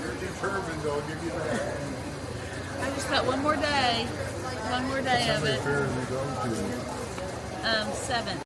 You're determined, I'll give you that. I just got one more day. One more day How of many it. fairs we go to? 7.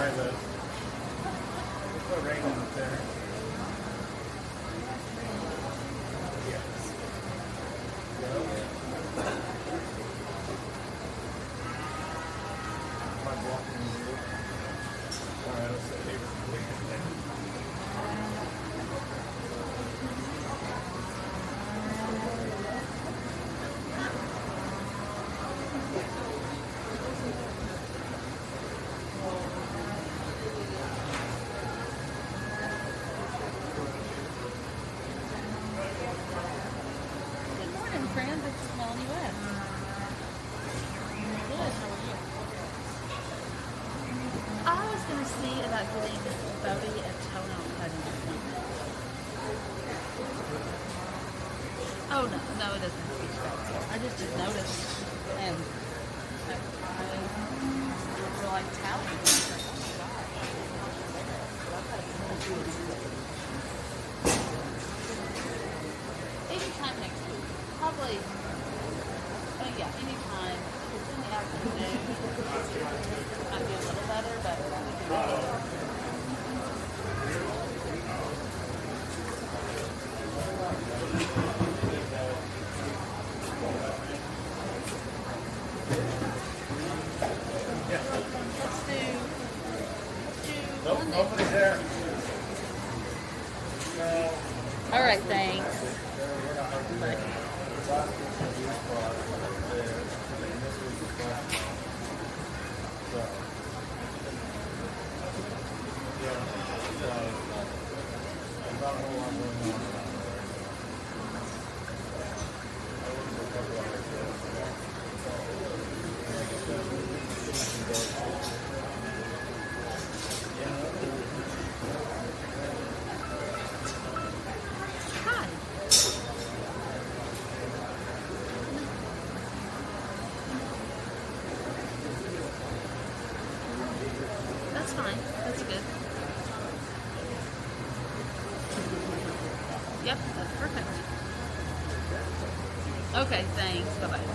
try this. Put right in there. Good morning, friend. This is Melanie West. Good. How are you? I was going to see about getting Bodie a toenail cutting appointment. Oh, no, it doesn't have to be straight. I just noticed, and I feel like touting. Anytime next week. Probably, yeah, anytime. If it's in the afternoon, it might be a little better, but let's do Monday. Nobody's there. All right, thanks. Hi. That's fine. That's good. Yep, that's perfect. Okay, thanks. Bye-bye.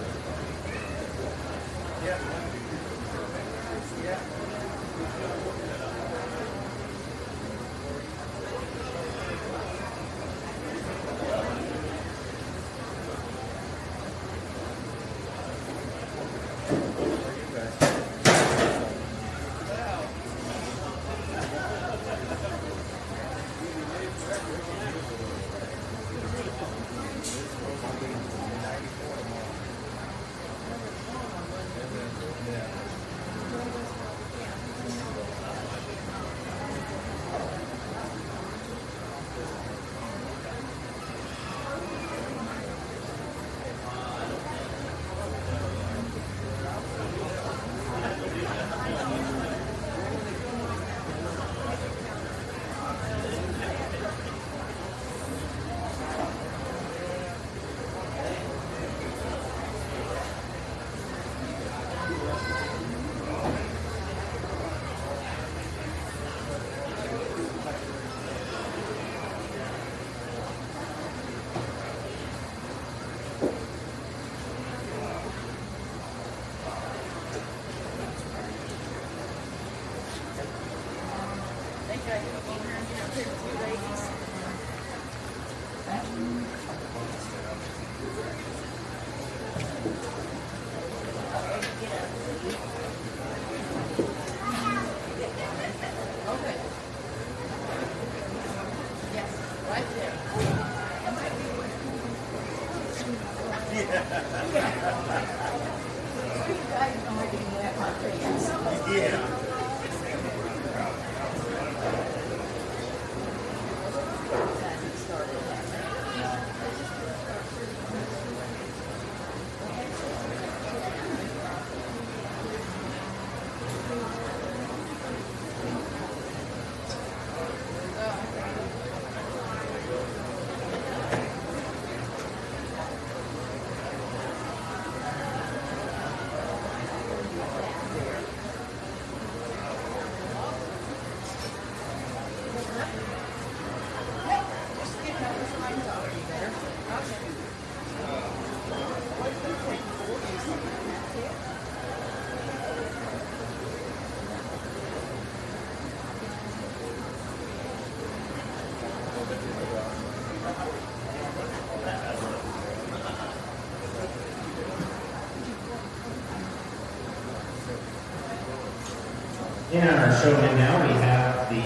In our showroom now, we have the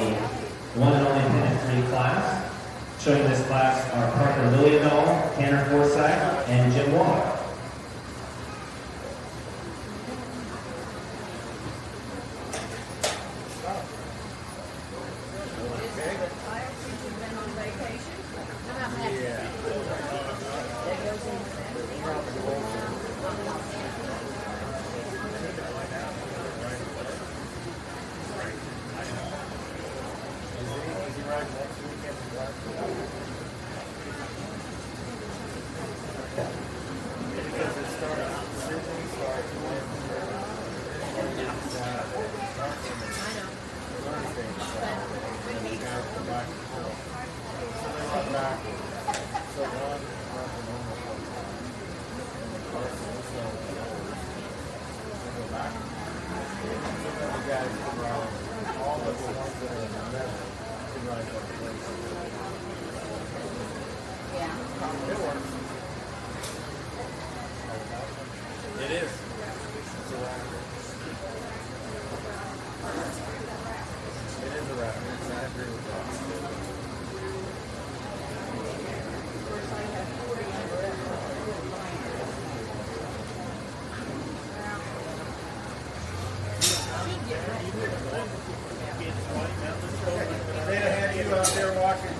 one and only Pennant 3 class. Showing this class are Parker Lilliendahl, Tanner Forsythe, and Jim Waller. It is. It is a wrap. I agree with that. They'd have had you out there walking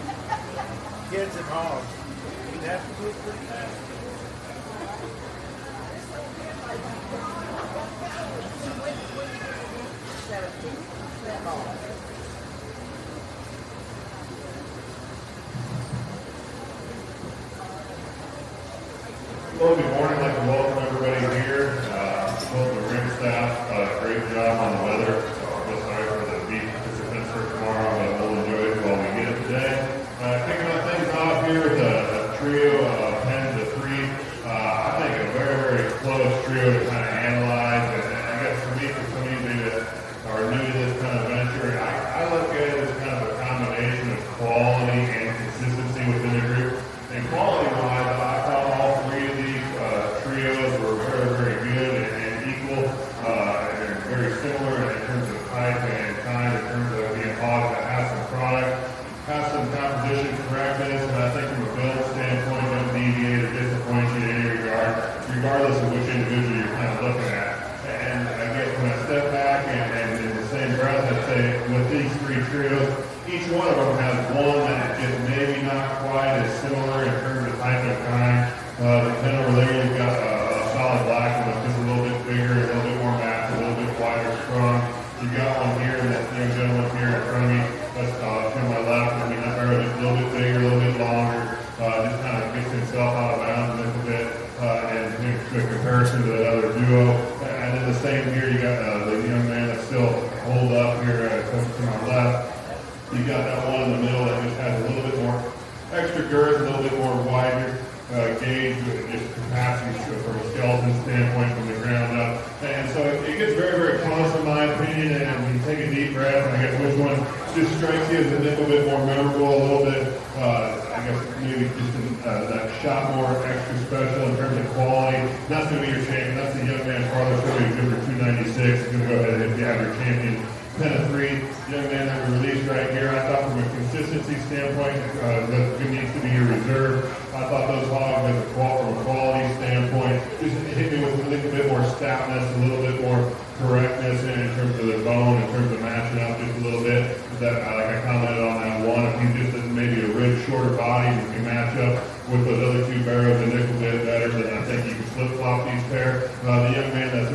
kids and hogs. You'd have to do it pretty fast. Well, good morning. I'd like to welcome everybody here. Both the ring staff, great job on the weather. Feel sorry for the beach participants for tomorrow, but we'll enjoy it while we get it today. Kicking our things off here with a trio of 10 to 3. I think a very, very close trio to kind of analyze. And I guess for me, for some of you that are new to this kind of venture, I look at it as kind of a combination of quality and consistency within the group. And quality-wise, I thought all three of these trios were very, very good and equal. They're very similar in terms of type and kind, in terms of being hogs that have some product, have some composition correctness, and I think from a build standpoint, don't deviate or disappoint you in any regard, regardless of which individual you're kind of looking at. And I guess when I step back and in the same breath, I say with these three trios, each one of them has one that is maybe not quite as similar in terms of type and kind. The pen over there, you've got a solid black one that's just a little bit bigger, a little bit more massive, a little bit wider, strong. You've got one here, that young gentleman here in front of me, that's to my left. I mean, that barrel is a little bit bigger, a little bit longer, just kind of gets himself out of bounds a little bit, and in comparison to the other duo. And then the same here, you got the young man that's still holed up here to my left. You got that one in the middle that just has a little bit more extra girth, a little bit more wider gauge with just capacity from a skeleton standpoint from the ground up. And so it gets very, very close in my opinion. And when you take a deep breath, and I guess which one just strikes you as a little bit more memorable, a little bit, I guess maybe just that shot more extra special in terms of quality. That's going to be your champion. That's the young man farthest away, number 296. He's going to go ahead and have your champion. 10 to 3, young man that we released right here. I thought from a consistency standpoint, that needs to be your reserve. I thought those hogs, from a quality standpoint, just hit me with a little bit more stoutness, a little bit more correctness in terms of the bone, in terms of matching up just a little bit. That, like I commented on that one, if you just maybe a rib shorter body, you can match up with those other two barrels a little bit better, then I think you can flip-flop these pair. The young man that's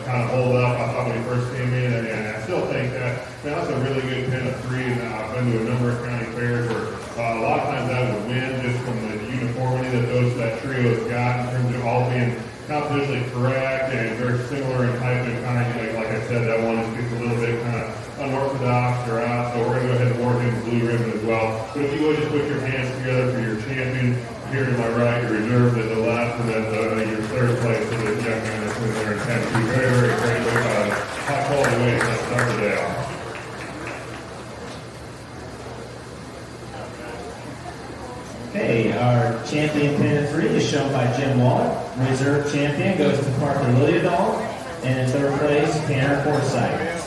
kind of holed up, I thought when he first came in, and I still think that, man, that's a really good pen of 3, and I've been to a number of county fairs where a lot of times that would win just from the uniformity that trio has got in terms of all being compositionally correct and very similar in type and kind. Like I said, that one just gets a little bit kind of unorthodox or out, so we're going to go ahead and award him the blue ribbon as well. But if you would just put your hands together for your champion, here to my right, your reserve to the left, and then your third place for the young man that's in there in 10-2. Very, very great, high quality way to start the day off. Okay, our champion pin at 3 is shown by Jim Waller. Reserve champion goes to Parker Lilliendahl. And in third place, Tanner Forsythe.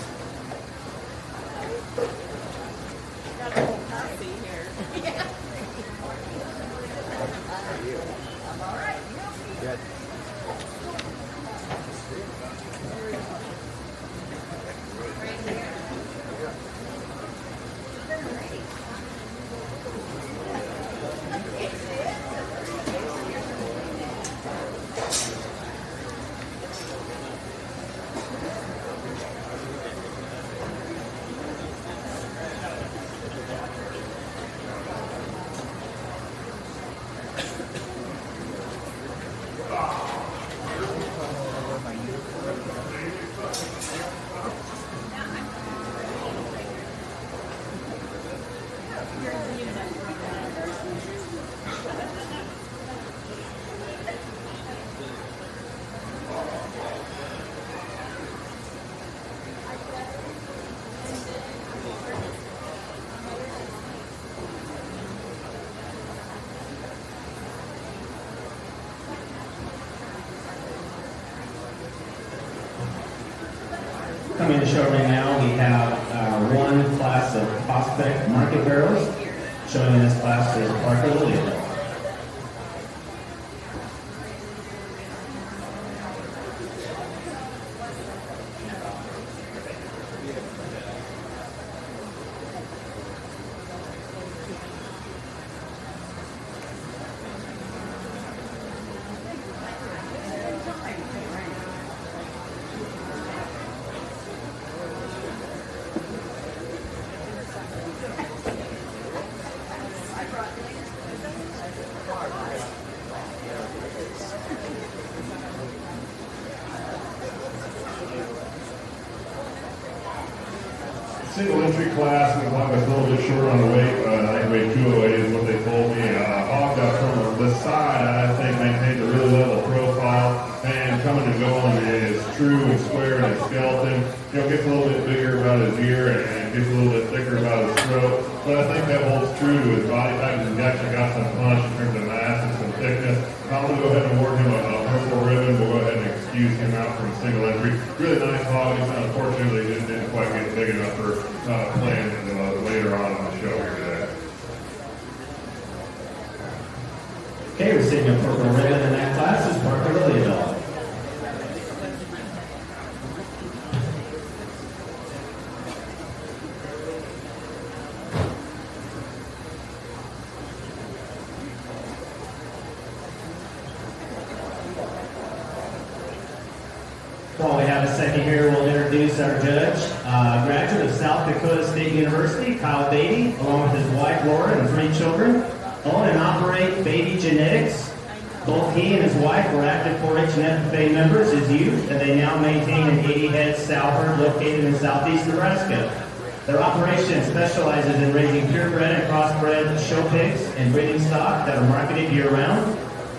Coming to show right now, we have one class of prospect market barrels. Showing in this class is Parker Lillian. Single entry class, we thought was a little bit short on the weight. I think weighed 208 is what they told me. Hogged up from the side, I think maintains a really level profile. And coming and going is true and square in his skeleton. Gets a little bit bigger about his ear and gets a little bit thicker about his throat. But I think that holds true to his body type. He's actually got some punch in terms of mass and some thickness. I'm going to go ahead and award him a purple ribbon. We'll go ahead and excuse him out from single entry. Really nice hog. Unfortunately, just didn't quite get big enough for playing later on in the show here today. Okay, receiving a purple ribbon in that class is Parker Lillian. While we have a second here, we'll introduce our judge, graduate of South Dakota State University, Kyle Beatty, along with his wife Laura and 3 children, own and operate Beatty Genetics. Both he and his wife were active 4-H and FFA members as youth, and they now maintain an 80-head sow herd located in southeast Nebraska. Their operation specializes in raising purebred and crossbred show pigs and breeding stock that are marketed year-round.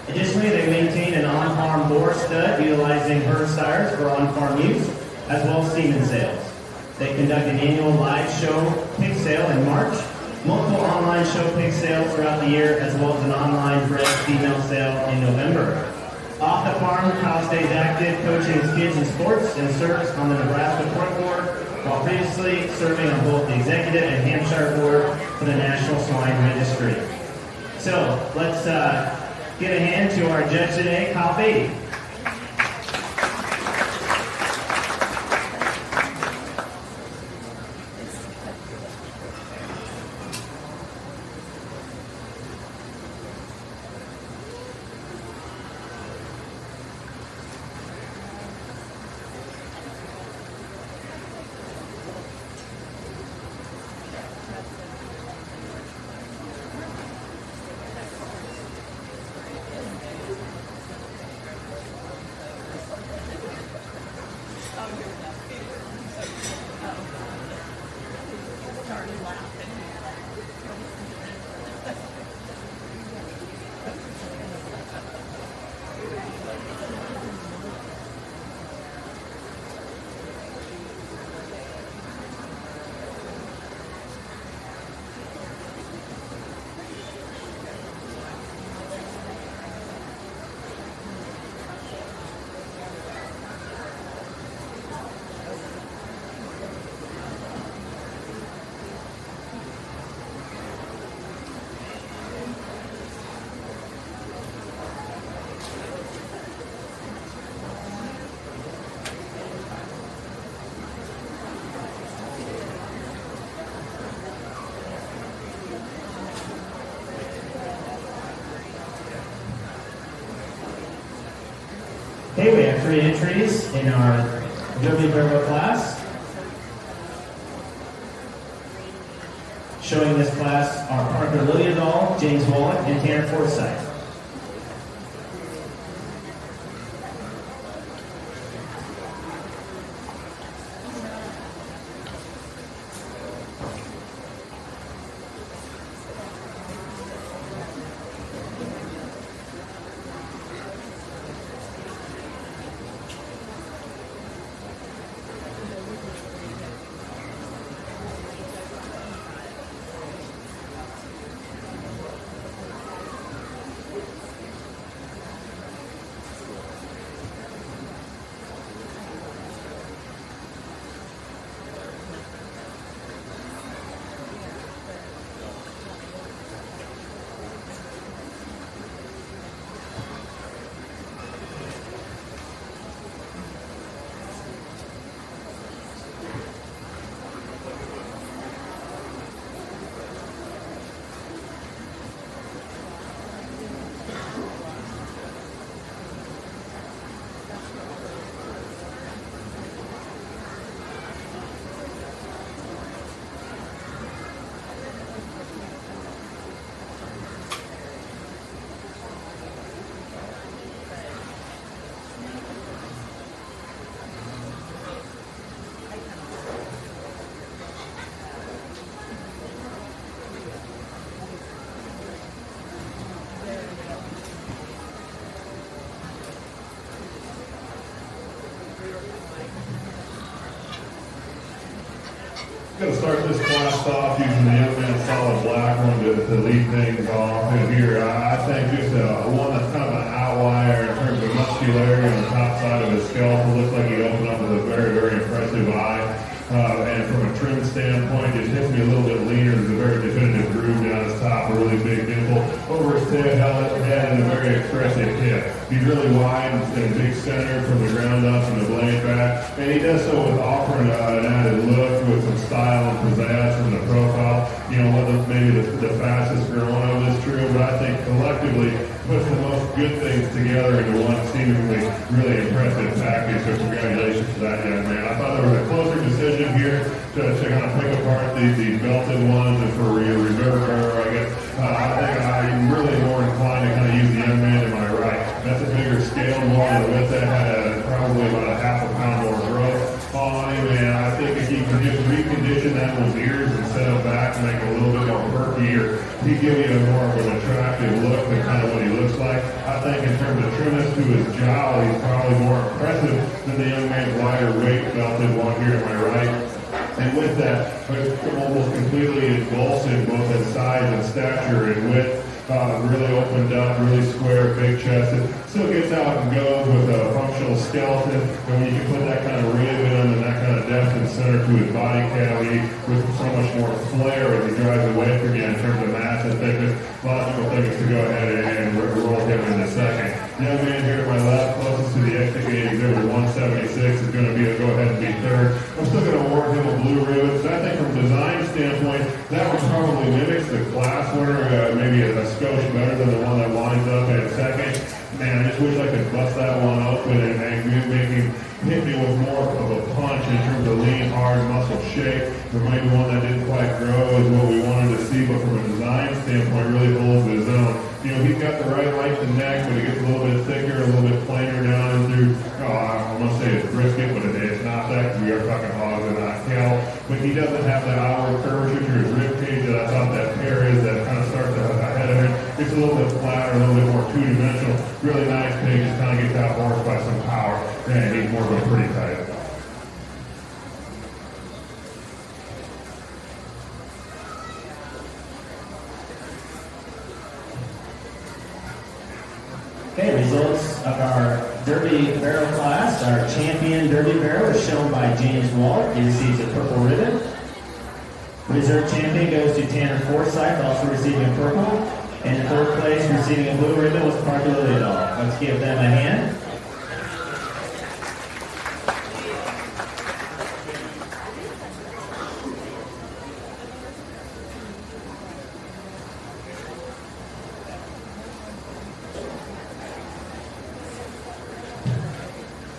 Additionally, they maintain an on-farm boar stud utilizing herd sires for on-farm use, as well as semen sales. They conduct an annual live show pig sale in March, multiple online show pig sales throughout the year, as well as an online bred female sale in November. Off the farm, Kyle stays active, coaching his kids in sports and serves on the Nebraska Pork Board, while previously serving on both the executive and Hampshire board for the National Swine Registry. So, let's give a hand to our judge today, Kyle Beatty. Okay, we have 3 entries in our Derby Barrel class. Showing this class are Parker Lillian, James Wallach, and Tanner Forsythe. Gonna start this class off using the young man solid black one to lead things off. And here, I think just one that's kind of an outlier in terms of muscularity on the top side of his skeleton. Looks like he opened up with a very, very impressive eye. And from a trim standpoint, just hits me a little bit leaner. There's a very definitive groove down his top, a really big dimple. Over his head and a very expressive hip. He's really wide and big centered from the ground up and the blade back. And he does so with offering an added look with some style and pizzazz from the profile. You know, maybe the fastest growing of this trio, but I think collectively puts the most good things together into one seemingly really impressive package. So congratulations to that young man. I thought there was a closer decision here to kind of pick apart these belted ones and for your reserve barrel, I guess. I think I'm really more inclined to kind of use the young man to my right. That's a bigger scale one, and with that had probably about a half a pound more growth on him. And I think if you can just recondition that one's ears and set them back and make it a little bit more perky, or he'd give you a more of an attractive look than kind of what he looks like. I think in terms of trimness to his jowl, he's probably more impressive than the young man's lighter weight belted one here to my right. And with that, almost completely engulfs in both in size and stature and width. Really opened up, really square, big chested. Still gets out and goes with a functional skeleton. And when you can put that kind of rib in and that kind of depth and center to his body cavity with so much more flair as he drives away from you in terms of mass and thickness, logical thing is to go ahead and roll him in a second. The young man here to my left, closest to the exit gate, exhibit 176, is going to be a go ahead and be third. I'm still going to award him a blue ribbon. So I think from a design standpoint, that one probably mimics the class winner, maybe a skosh better than the one that winds up at second. Man, I just wish I could bust that one open and make him hit me with more of a punch in terms of lean, hard muscle shape. There might be one that didn't quite grow is what we wanted to see, but from a design standpoint, really holds his own. You know, he's got the right length and neck, but it gets a little bit thicker, a little bit plainer down through, I want to say it's brisket, but it's not that, because we are talking hogs and not cattle. But he doesn't have that outward curvature to his rib cage that I thought that pair is that kind of starts ahead of him. It's a little bit flatter, a little bit more two-dimensional. Really nice pig, just kind of gets out horse by some power. And he's more of a pretty tight. Okay, results of our Derby Barrel class. Our champion Derby Barrel is shown by James Wall. He receives a purple ribbon. Reserve champion goes to Tanner Forsyth, also receiving a purple. And third place, receiving a blue ribbon, was Parker Lillydahl. Let's give them a hand.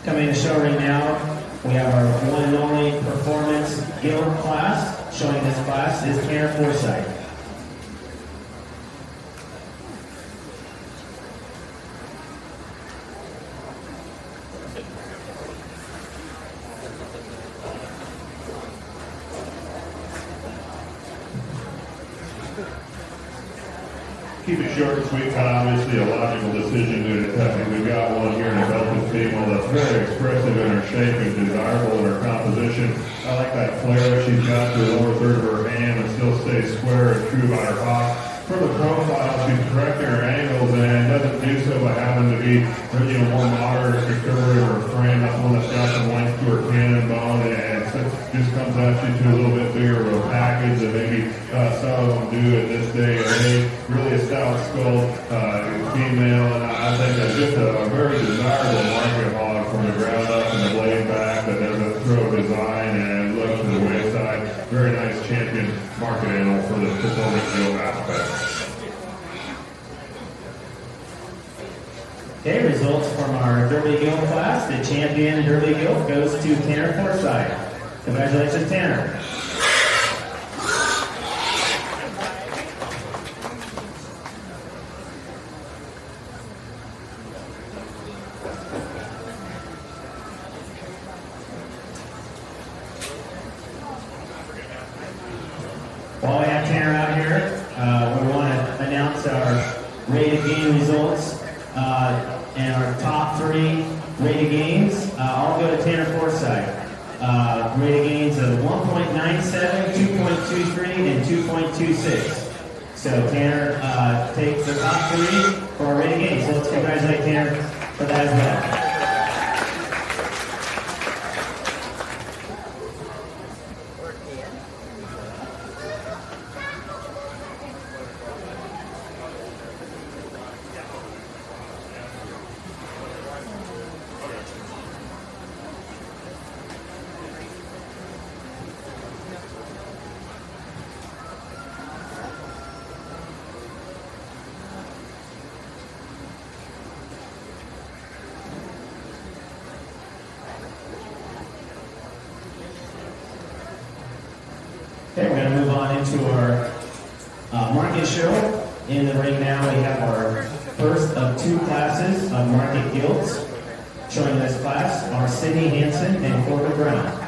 Coming to show right now, we have our one and only performance guild class. Showing this class is Tanner Forsyth. Keep it short and sweet, obviously a logical decision to attack. We've got one here in a belted female that's very expressive in her shape and desirable in her composition. I like that flare she's got to the lower third of her hand and still stays square and true about her hop. From the profile, she's correcting her angles and doesn't do so by having to be more moderate or conservative in her frame. That's one that's got some length to her cannon bone and just comes at you to a little bit bigger of a package than maybe some of them do at this day and age. Really a stout skull female, and I think that's just a very desirable market hog from the ground up and the blade back that doesn't throw design and look to the wayside. Very nice champion market animal for the performance guild aspect. Okay, results from our Derby Guild class. The champion Derby Guild goes to Tanner Forsyth. Congratulations, Tanner. While we have Tanner out here, we want to announce our rated game results. And our top three rated games all go to Tanner Forsyth. Rated gains of 1.97, 2.23, and 2.26. So Tanner takes the top three for our rated gains. So let's congratulate Tanner for that as well. Okay, we're going to move on into our market show. In the ring now, we have our first of two classes of market guilds. Showing this class are Sydney Hansen and Corbin Brown.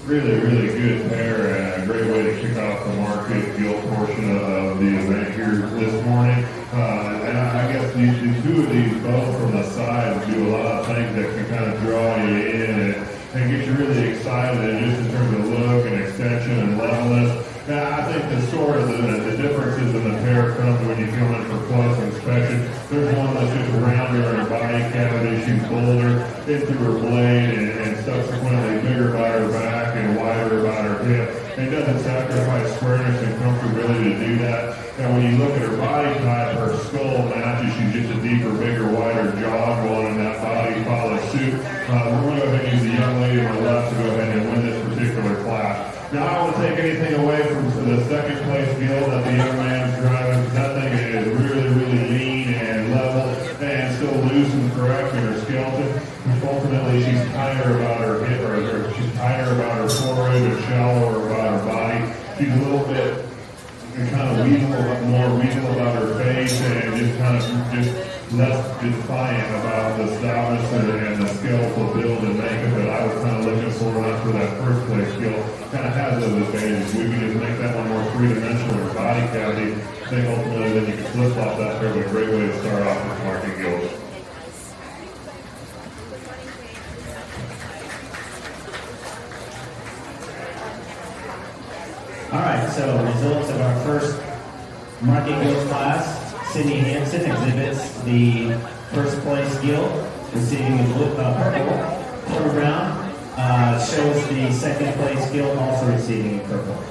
Really, really good pair and a great way to kick off the market guild portion of the event here this morning. And I guess the two of these, both from the sides, do a lot of things that can kind of draw you in and get you really excited just in terms of look and extension and levelness. Now, I think the sort of the differences in the pair comes when you come in for close inspection. There's one that's just rounder in her body cavity, she's bolder into her blade and subsequently bigger by her back and wider about her hip. It doesn't sacrifice squareness and comfortability to do that. And when you look at her body type, her skull matches. She's just a deeper, bigger, wider jaw going in that body follows suit. We're going to go ahead and use the young lady on the left to go ahead and win this particular class. Now, I don't want to take anything away from the second place guild that the young man's driving. That thing is really, really lean and level and still loose and correct in her skeleton. Ultimately, she's tighter about her hip, or she's tighter about her forehead and shallower about her body. She's a little bit kind of more weasel about her face and just kind of less defiant about the stoutness and the skeletal build and makeup that I was kind of looking for after that first place skill. Kind of has those advantages. We can just make that one more three-dimensional or body cavity. I think ultimately then you can flip-flop that pair with a great way to start off with market guilds. All right, so results of our first market guild class. Sydney Hansen exhibits the first place guild, receiving the purple. Corbin Brown shows the second place guild, also receiving purple.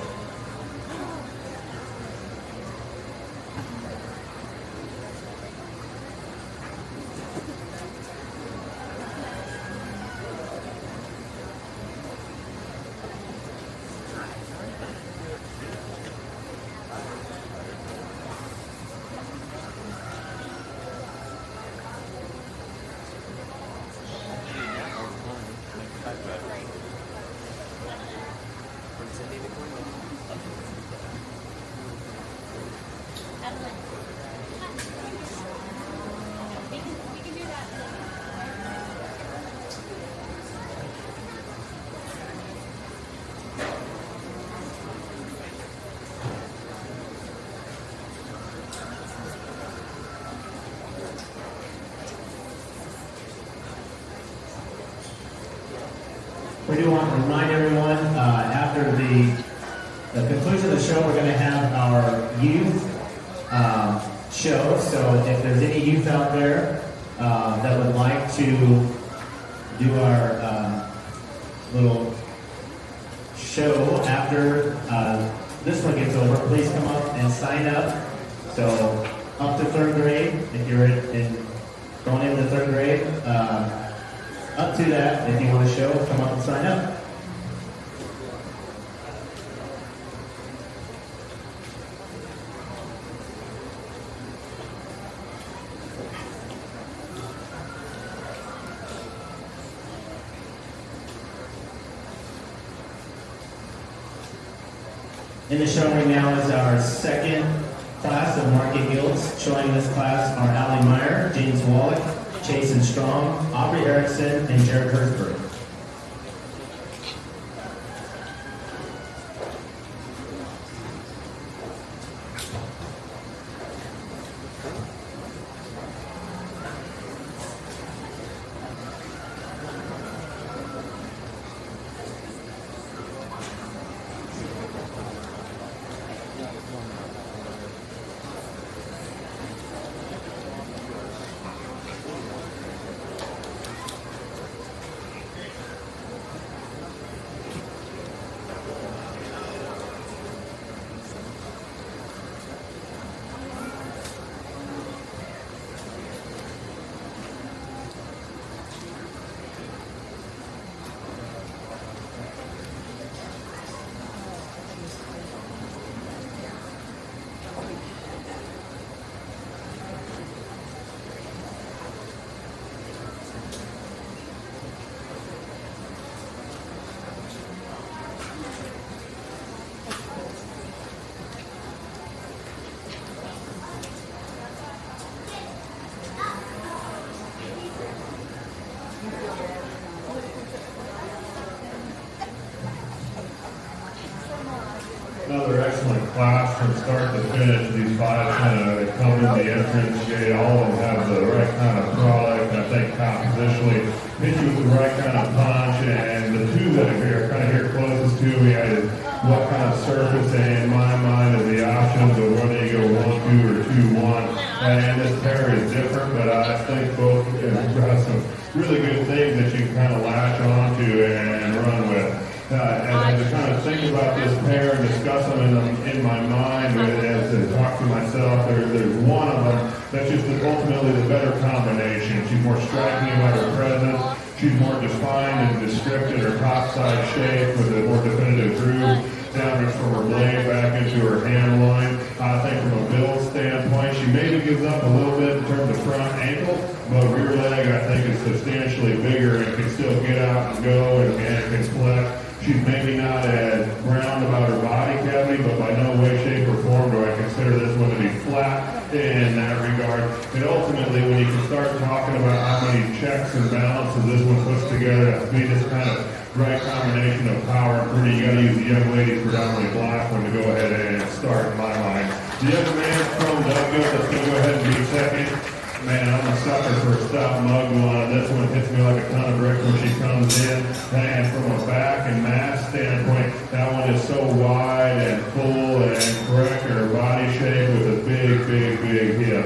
We do want to remind everyone, after the conclusion of the show, we're going to have our youth show. So if there's any youth out there that would like to do our little show after this one gets over, please come up and sign up. So up to third grade, if you're going into third grade, up to that, if you want to show, come up and sign up. In the showing now is our second class of market guilds. Showing this class are Allie Meyer, James Wallach, Chasen Strong, Aubrey Erickson, and Jared Herzberg. Another excellent class from start to finish. These five kind of come in the entrance gate. All of them have the right kind of product. I think compositionally hit you with the right kind of punch. And the two that are kind of here closest to me is what kind of surface in my mind is the options of whether you go 1-2 or 2-1. And this pair is different, but I think both have some really good things that you can kind of latch onto and run with. As I kind of think about this pair and discuss them in my mind as I talk to myself, there's one of them that's just ultimately the better combination. She's more striking about her presence. She's more defined and descriptive in her top side shape with a more definitive groove down from her blade back into her hand line. I think from a build standpoint, she maybe gives up a little bit in terms of front ankle, but rear leg I think is substantially bigger and can still get out and go and can flex. She's maybe not as round about her body cavity, but by no way, shape, or form do I consider this one to be flat in that regard. And ultimately, when you can start talking about how many checks and balances this one puts together to be this kind of right combination of power and pretty, you got to use the young lady's predominantly black one to go ahead and start in my mind. The young man's chromed up good. Let's go ahead and be second. Man, I'm a sucker for a stout mug one. This one hits me like a ton of bricks when she comes in. And from a back and mass standpoint, that one is so wide and full and correct in her body shape with a big hip.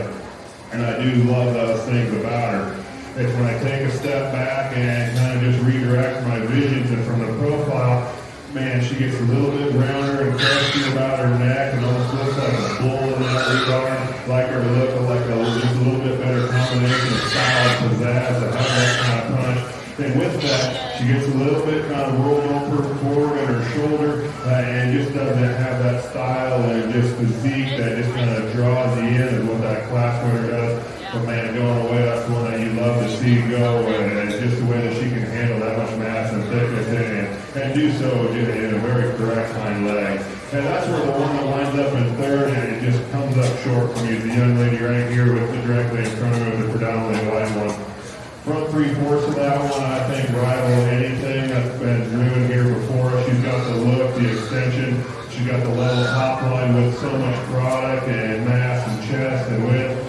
And I do love those things about her. It's when I take a step back and kind of just redirect my visions and from the profile, man, she gets a little bit rounder and crusty about her neck and almost looks like a bull in that regard. Like her look like just a little bit better combination of style and pizzazz to have that kind of punch. And with that, she gets a little bit kind of rolled over forward in her shoulder and just doesn't have that style and just physique that just kind of draws you in is what that class winner does. But man, going away, that's one that you love to see go, and just the way that she can handle that much mass and thickness and do so in a very correct hind leg. And that's where the one that winds up in third, and it just comes up short from you. The young lady right here with the directly in front of her, the predominantly wide one. Front 3/4 of that one, I think, rival anything that's been driven here before. She's got the look, the extension. She's got the level top line with so much product and mass and chest and width.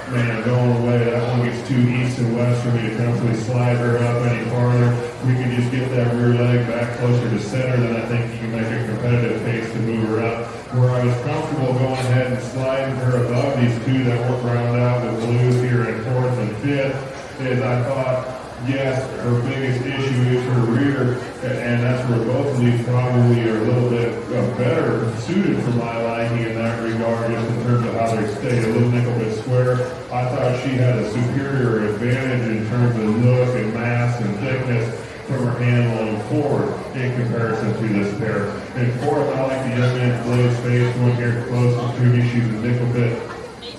Man, going away, that one gets too east and west for me to comfortably slide her up any farther. We can just get that rear leg back closer to center, then I think you can make a competitive pace to move her up. Where I was comfortable going ahead and sliding her above these two that were round out with blues here in fourth and fifth, is I thought, yes, her biggest issue is her rear, and that's where both of these probably are a little bit better suited for my liking in that regard, just in terms of how they stay a little nickel bit square. I thought she had a superior advantage in terms of look and mass and thickness from her handling forward in comparison to this pair. And fourth, I like the young man's blade face one here closest to me. She's a nickel bit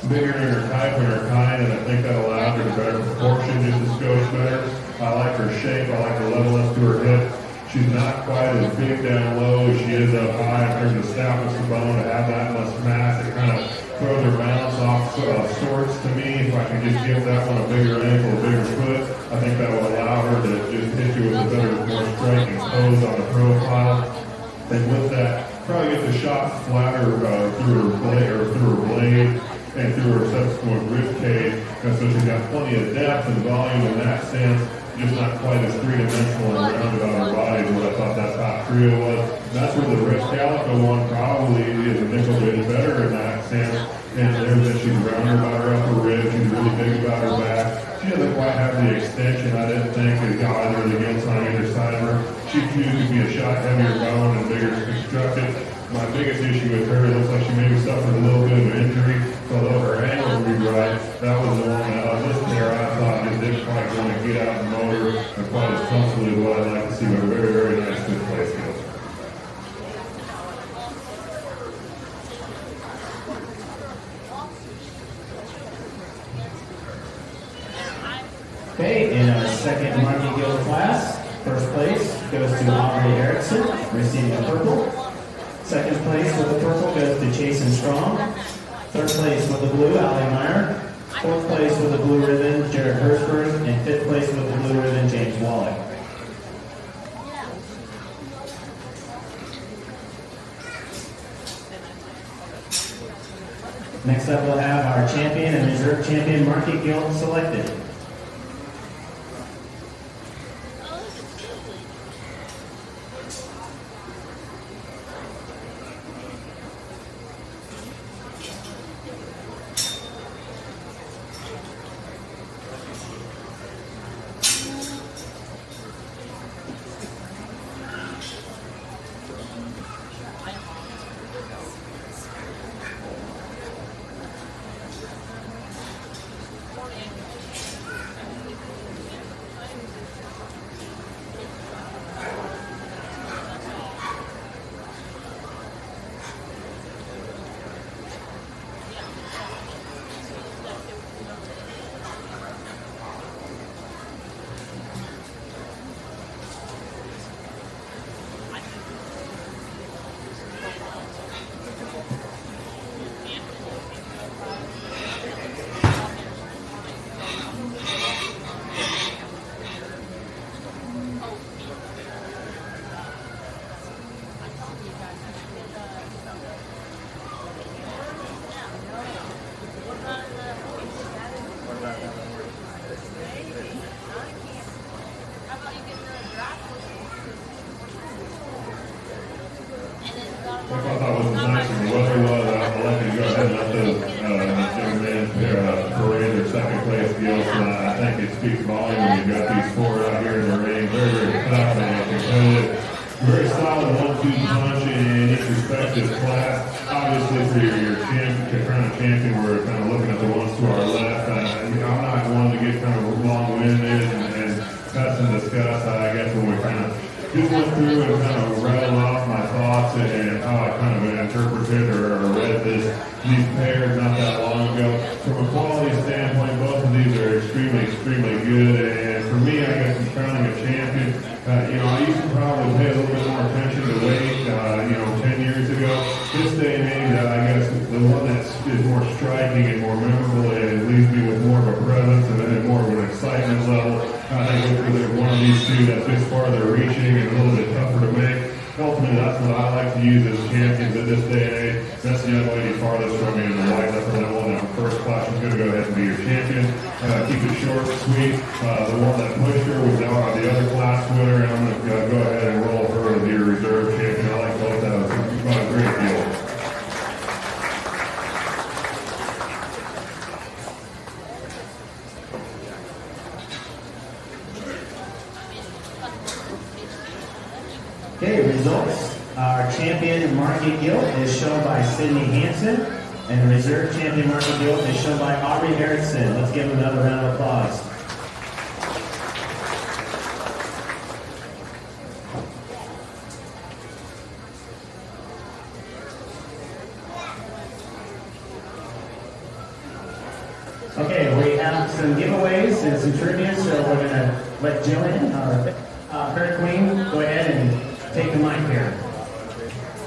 bigger in her type and her kind, and I think that allowed her to better proportion, just a skosh better. I like her shape. I like the levelness to her hip. She's not quite as big down low as she is up high in terms of stoutness of bone to have that much mass. It kind of throw their mounts off sorts to me. If I can just give that one a bigger ankle, a bigger foot, I think that will allow her to just hit you with a better, more striking pose on the profile. And with that, probably get the shot flatter through her blade and through her subsequent rib cage. And so she's got plenty of depth and volume in that sense, just not quite as three-dimensional and rounded on her body as what I thought that top trio was. That's where the Rich Calico one probably is a nickel bit better in that sense. And there that she's rounder about her upper rib, she's really big about her back. She doesn't quite have the extension, I didn't think, as either of the gilts on either side of her. She used to be a shot heavier bone and bigger constructed. My biggest issue with her, it looks like she maybe suffered a little bit of injury. So although her ankle would be right, that was the one that on this pair I thought just didn't quite want to get out and motor and quite as comfortably as what I'd like to see, but a very, very nice good play skills. Okay, in our second Market Guild class, first place goes to Aubrey Erickson, receiving the purple. Second place with the purple goes to Jason Strong. Third place with the blue, Ali Meyer. Fourth place with the blue ribbon, Jared Hershberg. And fifth place with the blue ribbon, James Wallach. Next up, we'll have our champion and reserve champion Market Guild selected. Okay, results. Our champion Market Guild is shown by Sydney Hansen, and the reserve champion Market Guild is shown by Aubrey Erickson. Let's give them another round of applause. Okay, we have some giveaways and some trivia, so we're going to let Jillian, our Fair Queen, go ahead and take the mic here.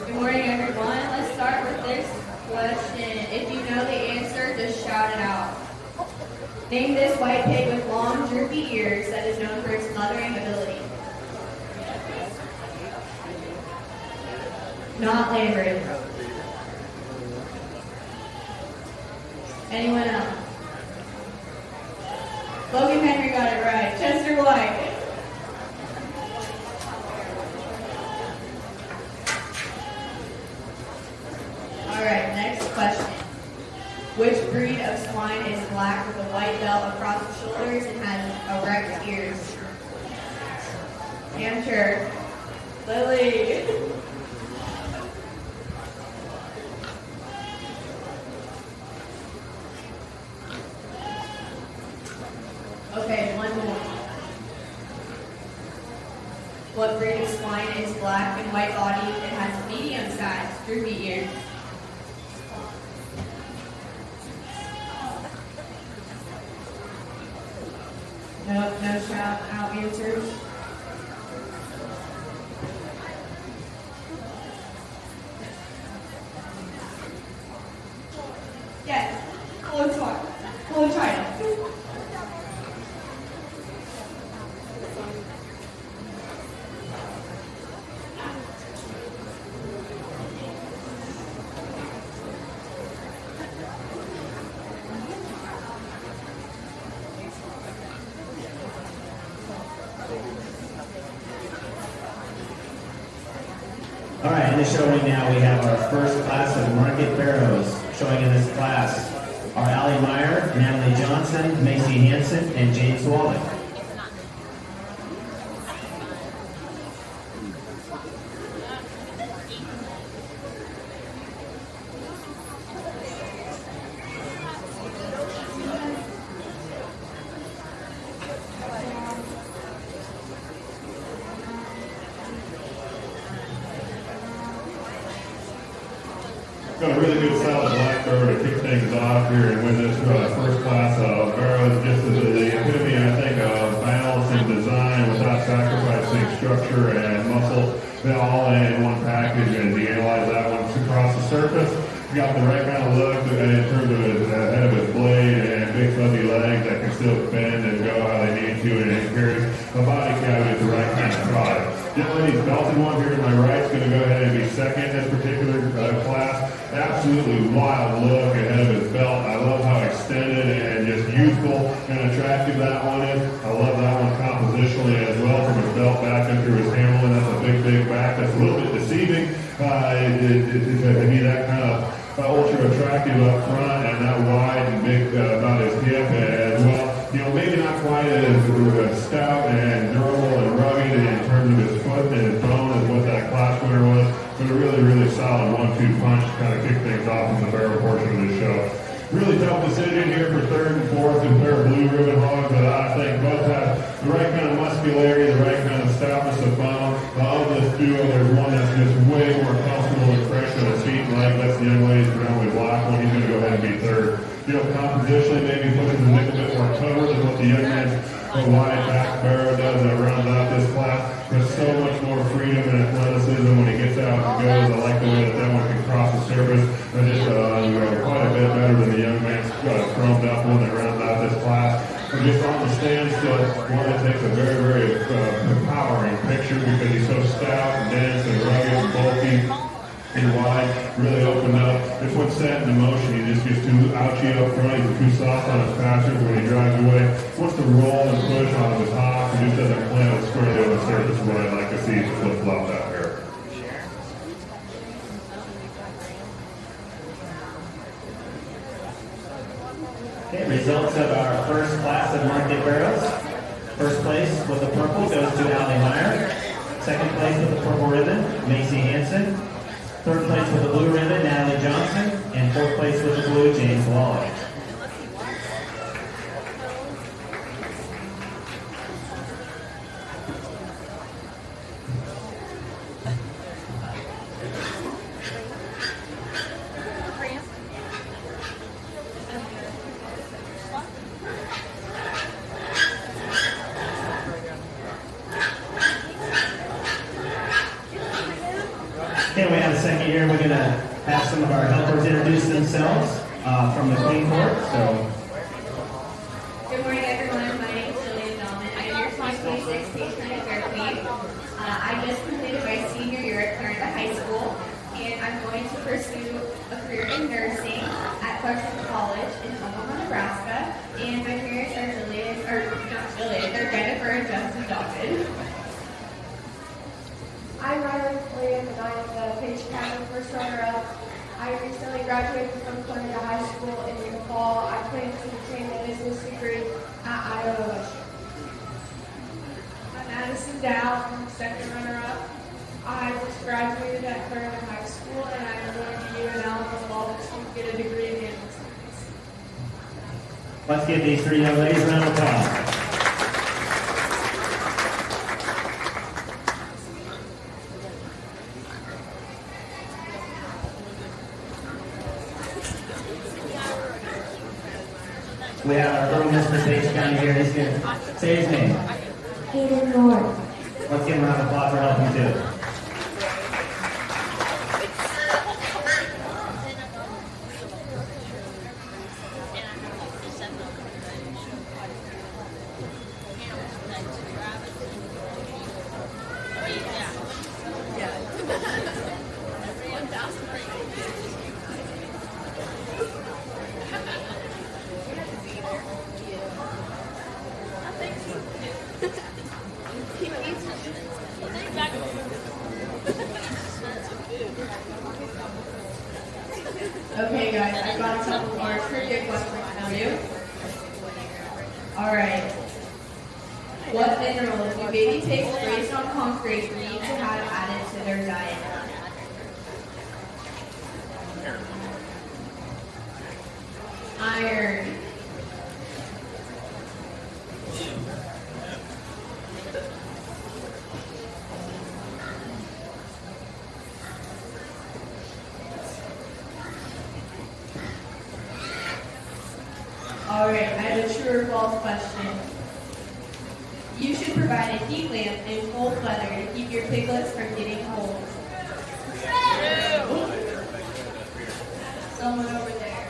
Good morning, everyone. Let's start with this question. If you know Name this white pig with long, droopy ears that is known for its mothering ability. Not Lambert. Anyone else? Logan Henry got it right. Chester White. All right, next question. Which breed of swine is black with a white belt across the shoulders and has erect ears? Hampshire. Lily. Okay, one more. What breed of swine is black and white bodied and has medium-sized droopy ears? Nope, no shout out answers. Yes, close one. Close China. All right, in the showing now, we have our first class of market barrows. Showing in this class are Allie Meyer, Natalie Johnson, Macy Hansen, and James Wallach. Got a really good solid black barrow to kick things off here and win this first class of barrows. Just as the epitome, I think, of balance and design without sacrificing structure and muscle. They're all in one package, and you analyze that one across the surface. Got the right kind of look in terms of his head of his blade and big fuzzy legs that can still bend and go how they need to, and it carries a body cavity with the right kind of product. Gentlemen, he's belted one here to my right. Is going to go ahead and be second in this particular class. Absolutely wild look ahead of his belt. I love how extended and just youthful and attractive that one is. I love that one compositionally as well, from his belt back into his hamlin. That's a big back. That's a little bit deceiving to be that kind of ultra attractive up front and that wide and big about his hip as well. You know, maybe not quite as stout and durable and rugged in terms of his foot and his bone as what that class winner was, but a really solid 1-2 punch to kind of kick things off in the barrel portion of the show. Really tough decision here for third and fourth, a pair of blue ribbon hogs that I think both have the right kind of muscularity, the right kind of stoutness of bone. Of this duo, there's one that's just way more comfortable and fresh on his feet and legs. That's the young lady's predominantly black one. He's going to go ahead and be third. You know, compositionally, maybe pushes a little bit more cover than what the young man's wide back barrow does that rounds out this class. There's so much more freedom and athleticism when he gets out and goes. I like the way that one can cross the surface. And just quite a bit better than the young man's chromed up one that rounds out this class. But just on the standstill, one that takes a very empowering picture because he's so stout and dense and rugged and bulky and wide, really opened up. This one's set into motion. He just gets too ouchy up front. He's too soft on his passers when he drives away. Wants to roll and push on his hop and just doesn't plant it squarely on the surface. What I'd like to see is flip-flop out here. Okay, results of our first class of market barrows. First place with the purple goes to Allie Meyer. Second place with the purple ribbon, Macy Hansen. Third place with the blue ribbon, Natalie Johnson. And fourth place with the blue, James Wallach. Okay, we have a second here. We're going to have some of our helpers introduce themselves from the Queen Court. So Page County Fair Queen. I just completed my senior year at Clarendon High School, and I'm going to pursue a career in nursing at Clarkson College in Omaha, Nebraska. And my parents are they're Jennifer and Justin Dawson. I'm Riley Williams, and I am the Page County first runner-up. I recently graduated from Clarendon High School in the fall. I plan to obtain a business degree at Iowa Western. I'm Addison Dow, second runner-up. I just graduated at Clarendon High School, and I'm going to UNL as well to get a degree in business. Let's give these three young ladies a round of applause. We have our burgomaster Page County here. He's going to say his name. Hayden North. Let's give him a round of applause for helping too. Okay, guys, I've got a couple more trivia questions for you. All right. What minerals do baby pigs raised on concrete need to have added to their diet? Iron. All right, I have a true or false question. You should provide a heat lamp in cold weather to keep your piglets from getting cold. Someone over there.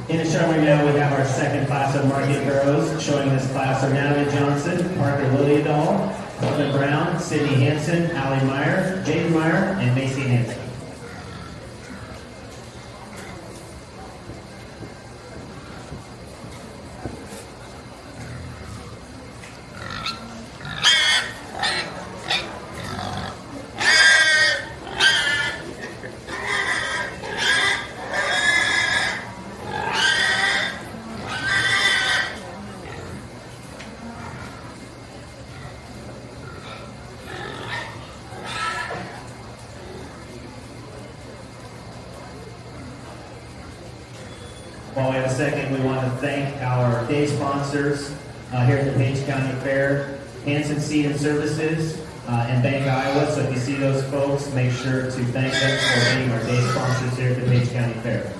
In the show right now, we have our second class of market girls. Showing this class are Natalie Johnson, Parker Lilliedall, Coleman Brown, Sydney Hanson, Allie Meyer, Jaden Meyer, and Macy Hanson. While we have a second, we want to thank our day sponsors here at the Page County Fair, Hanson Seed and Services, and Bank Iowa. So if you see those folks, make sure to thank them for being our day sponsors here at the Page County Fair.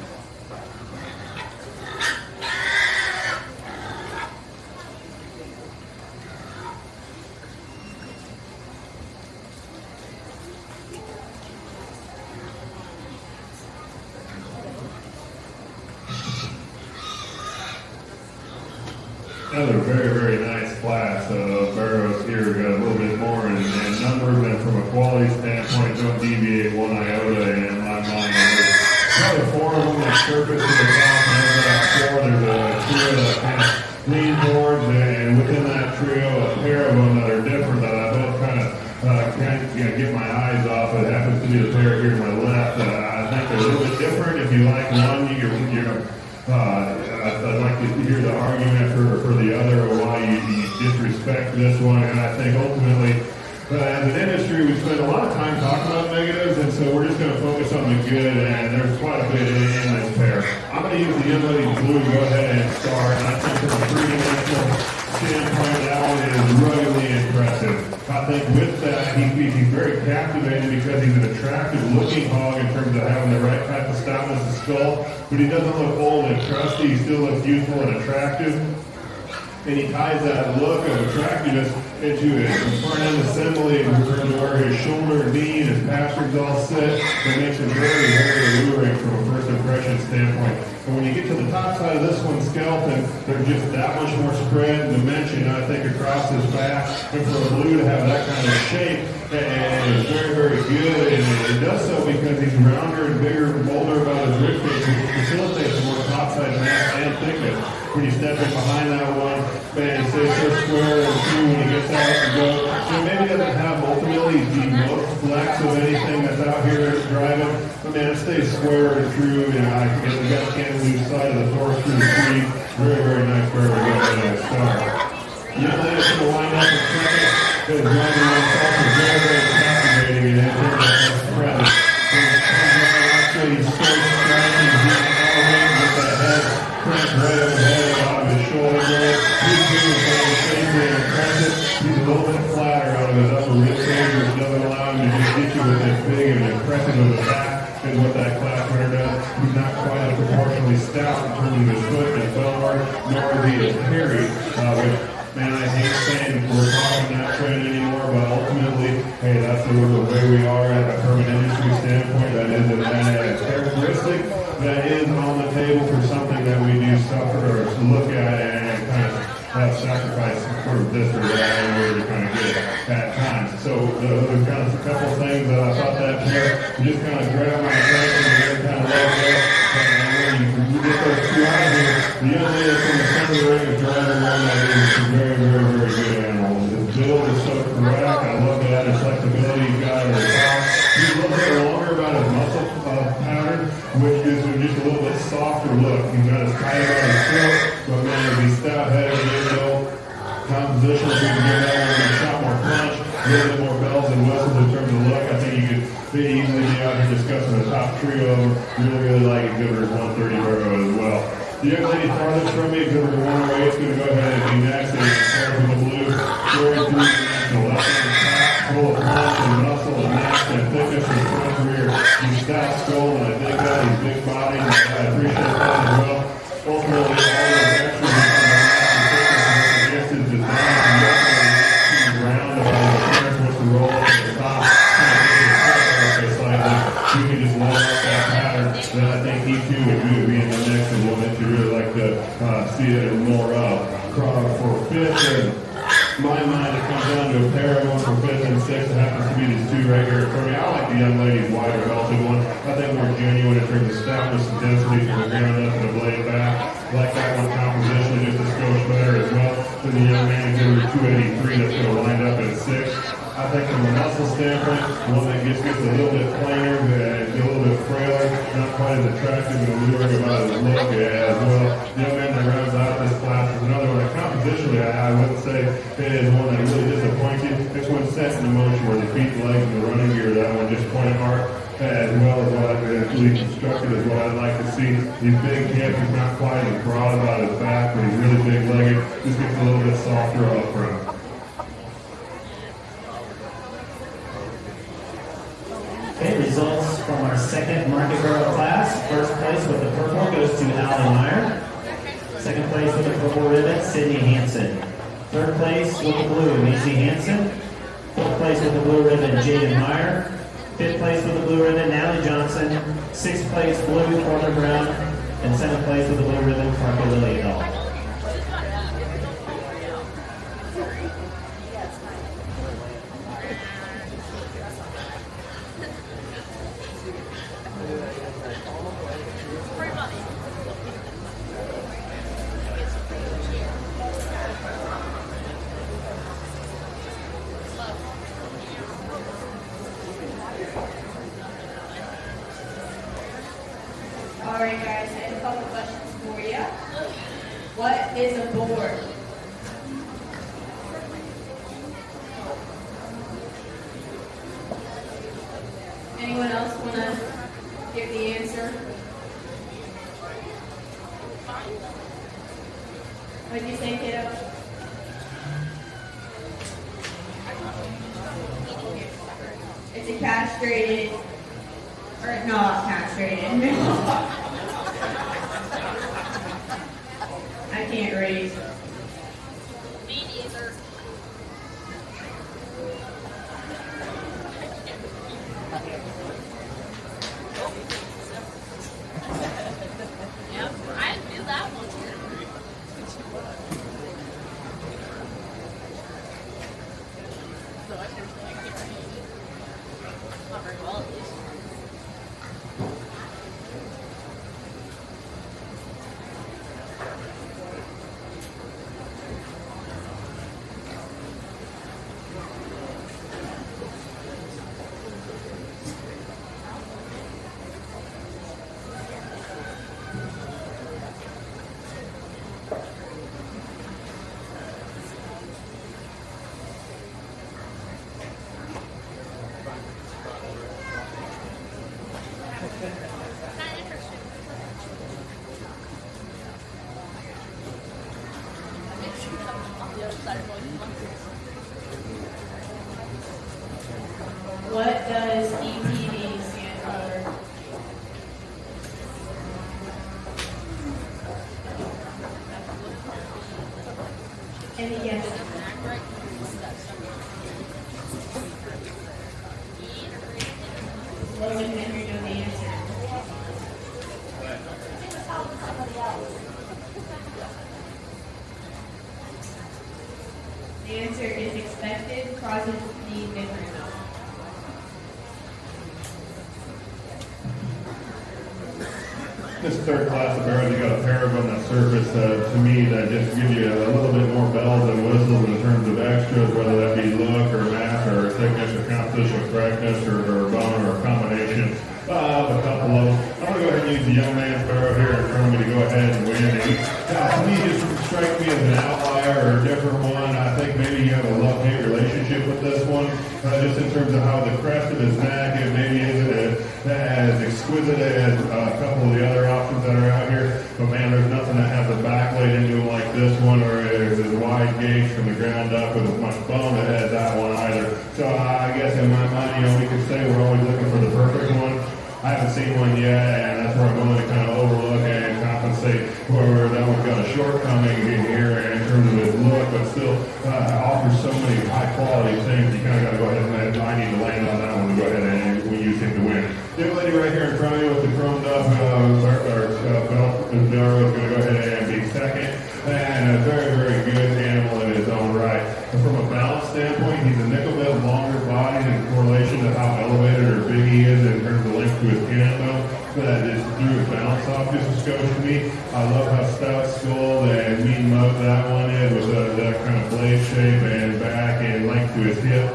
Another very, very nice class of barrows here. Got a little bit more in numbers, and from a quality standpoint, don't deviate one iota in my mind. There's probably four of them that surface to the top, and over that four, there's a trio that kind of lean towards, and within that trio, a pair of them that are different that I both kind of can't get my eyes off. It happens to be the pair here to my left. I think they're a little bit different. If you like one, I'd like to hear the argument for the other, or why you disrespect this one. And I think ultimately, as an industry, we spend a lot of time talking about negatives, and so we're just going to focus on the good, and there's quite a bit in this pair. I'm going to use the young lady blue to go ahead and start, and I think from a three-dimensional standpoint, that one is ruggedly impressive. I think with that, he's very captivating because he's an attractive-looking hog in terms of having the right type of stoutness of skull, but he doesn't look old and crusty. He still looks youthful and attractive. and he ties that look of attractiveness into his front end assembly and where his shoulder and knee and his pasterns all sit. It makes him very, very alluring from a first impression standpoint. And when you get to the top side of this one's skeleton, there's just that much more spread and dimension, I think, across his back. And for a blue to have that kind of shape, and it's very, very good. And it does so because he's rounder and bigger and bolder about his rib cage, which facilitates more topside mass and thickness. When you step in behind that one, man, he stays so square and true when he gets out and go. So maybe doesn't have ultimately the most flex of anything that's out here driving, but man, it stays square and true. You know, I can get the gut cantilever side of the torque through the tree. Very, very nice bird. You know, they're going to wind up in second. Because driving myself is very, very captivating and in terms of presence. He's so striking, he's elevating with that head cranked right overhead out of his shoulder blade. He's doing very shapely and impressive. He's a little bit flatter out of his upper rib cage, which doesn't allow him to just get you with this big and impressive of a back. Is what that class runner does. He's not quite as proportionally stout in terms of his foot and bellar, nor is he as hairy, which, man, I hate saying we're talking that trend anymore, but ultimately, hey, that's the way we are from an industry standpoint. That is a characteristic that is on the table for something that we do suffer or look at and kind of have sacrificed for this or that in order to kind of get it at times. So there's kind of a couple things that I thought that pair just kind of grabbed my attention and then kind of love that. And when you get those two out of here, the young lady from the center of the ring is driving one that is a very, very, very good animal. His build is so correct. I love that. His flexibility he's got at the top. He's a little bit longer about his muscle pattern, which gives him just a little bit softer look. He's not as tight about his foot, but man, he's stout-headed, composition, we can give that one a shot more punch, a little bit more bells and whistles in terms of look. I think you could easily be out here discussing the top trio of them. Really, really like Exhibitor's 130 Burrow as well. The young lady farthest from me, Exhibitor 108, is going to go ahead and be next. And start with the blue, scoring through the left hand top, full of punch and muscle and mass and thickness in the front rear. He's stout skull, and I dig that. He's big body, and I appreciate that as well. Ultimately, all those extras is designed to round about the parents with the roll up at the top, you can just line up that pattern. Then I think he too would be in the next one that you really like to see it more of. For fifth, in my mind, it comes down to a pair of them for fifth and sixth. It happens to be these two right here for me. I like the young lady's wider belted one. I think more genuine in terms of stoutness and density from the ground up and the blade back. I like that one compositionally just a skosh better as well. Than the young man Exhibitor 283 that's going to wind up at 6. I think from a muscle standpoint, the one that gets a little bit plainer, a little bit frailer, not quite as attractive and alluring about his look as well. The young man that rounds out this class is another one that compositionally I wouldn't say it is one that really disappoints you. It's one set in motion where the feet, legs, and the running gear, that one just point apart. As well as what I've been constructed is what I'd like to see. He's big hips, he's not quite as broad about his back, but he's really big legged. Just gets a little bit softer up front. Okay, results from our second Market Girl class. First place with the purple goes to Allie Meyer. Second place with the purple ribbon, Sydney Hansen. Third place with the blue, Macy Hansen. Fourth place with the blue ribbon, Jaden Meyer. Fifth place with the blue ribbon, Natalie Johnson. Sixth place, blue, Corbin Brown. And seventh place with the blue ribbon, Parker Lillienthal. Alright guys, I have a couple questions for you. What is a board? Anyone else want to give the answer? What did you say, kiddo? It's a castrated, or not castrated, no. I can't read. What does EPD stand for? Any guesses? Logan Henry know the answer. The answer is expected causes need different. This third class of barrels, you got a pair of them that surface to me that just give you a little bit more bells and whistles in terms of extras, whether that be look or mass or thickness or composition, correctness or bone or a combination of a couple of them. I'm going to go ahead and use the young man's barrel here in front of me to go ahead and win. And to me, just strike me as an outlier or a different one. I think maybe you have a love-hate relationship with this one, just in terms of how the crest of his neck, it maybe isn't as exquisite as a couple of the other options that are out here. But man, there's nothing that has a back laid into him like this one, or is as wide gauge from the ground up with as much bone that has that one either. So I guess in my mind, we could say we're always looking for the perfect one. I haven't seen one yet, and that's where I'm willing to kind of overlook and compensate where that one's got a shortcoming in here in terms of its look, but still offers so many high quality things. You kind of got to go ahead and I need to land on that one to go ahead and we use him to win. The lady right here in front of you with the chromed up belt is going to go ahead and be second, and a very, very good animal in his own right. And from a balance standpoint, he's a nickel bit longer body in correlation to how elevated or big he is in terms of length to his canto. That is threw his balance off just a skosh to me. I love how stout skull and mean moat that one is with that kind of blade shape and back and length to his hip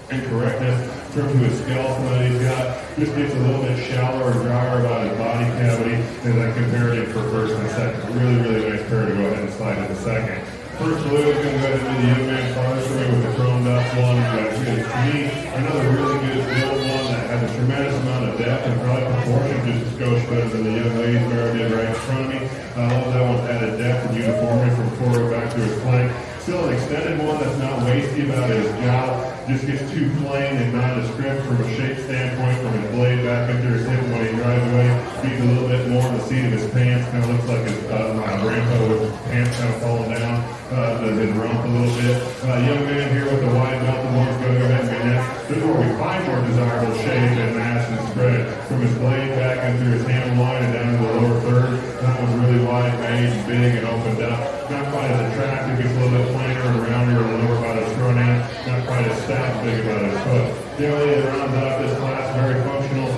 and correctness. In terms of his skeleton that he's got, just gets a little bit shallower and drier about his body cavity as I compared it for first and second. Really, really nice pair to go ahead and slide into second. First blue is going to go ahead and do the young man's forestry with the chromed up one. To me, another really good build one that has a tremendous amount of depth and probably proportion just a skosh better than the young lady's barrel did right in front of me. I love that one's added depth and uniformity from forward back to his flank. Still an extended one that's not wasty about his jowl. Just gets too plain and nondescript from a shape standpoint, from his blade back into his hip when he drives away. Speaks a little bit more on the seat of his pants. Kind of looks like his grandpa with his pants kind of falling down, his rump a little bit. Young man here with the wide belt, the one's going to go ahead and be next. This is where we find more desirable shape and mass and spread. From his blade back into his handle line and down to the lower third. That one's really wide, made, and big, and opened up. Not quite as attractive, gets a little bit plainer and rounder and lower about his front end. Not quite as stout big about his foot. The only that rounds out this class, very functional.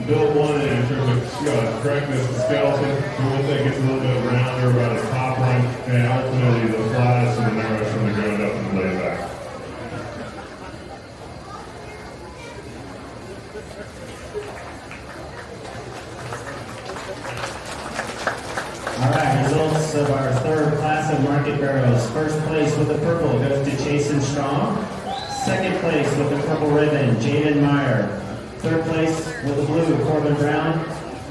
Built one in terms of correctness and skeleton. The one thing gets a little bit rounder about his top line, and ultimately the flattest and the narrowest from the ground up and blade back. All right, results of our third class of market barrels. First place with the purple goes to Jason Strong. Second place with the purple ribbon, Jaden Meyer. Third place with the blue, Corbin Brown.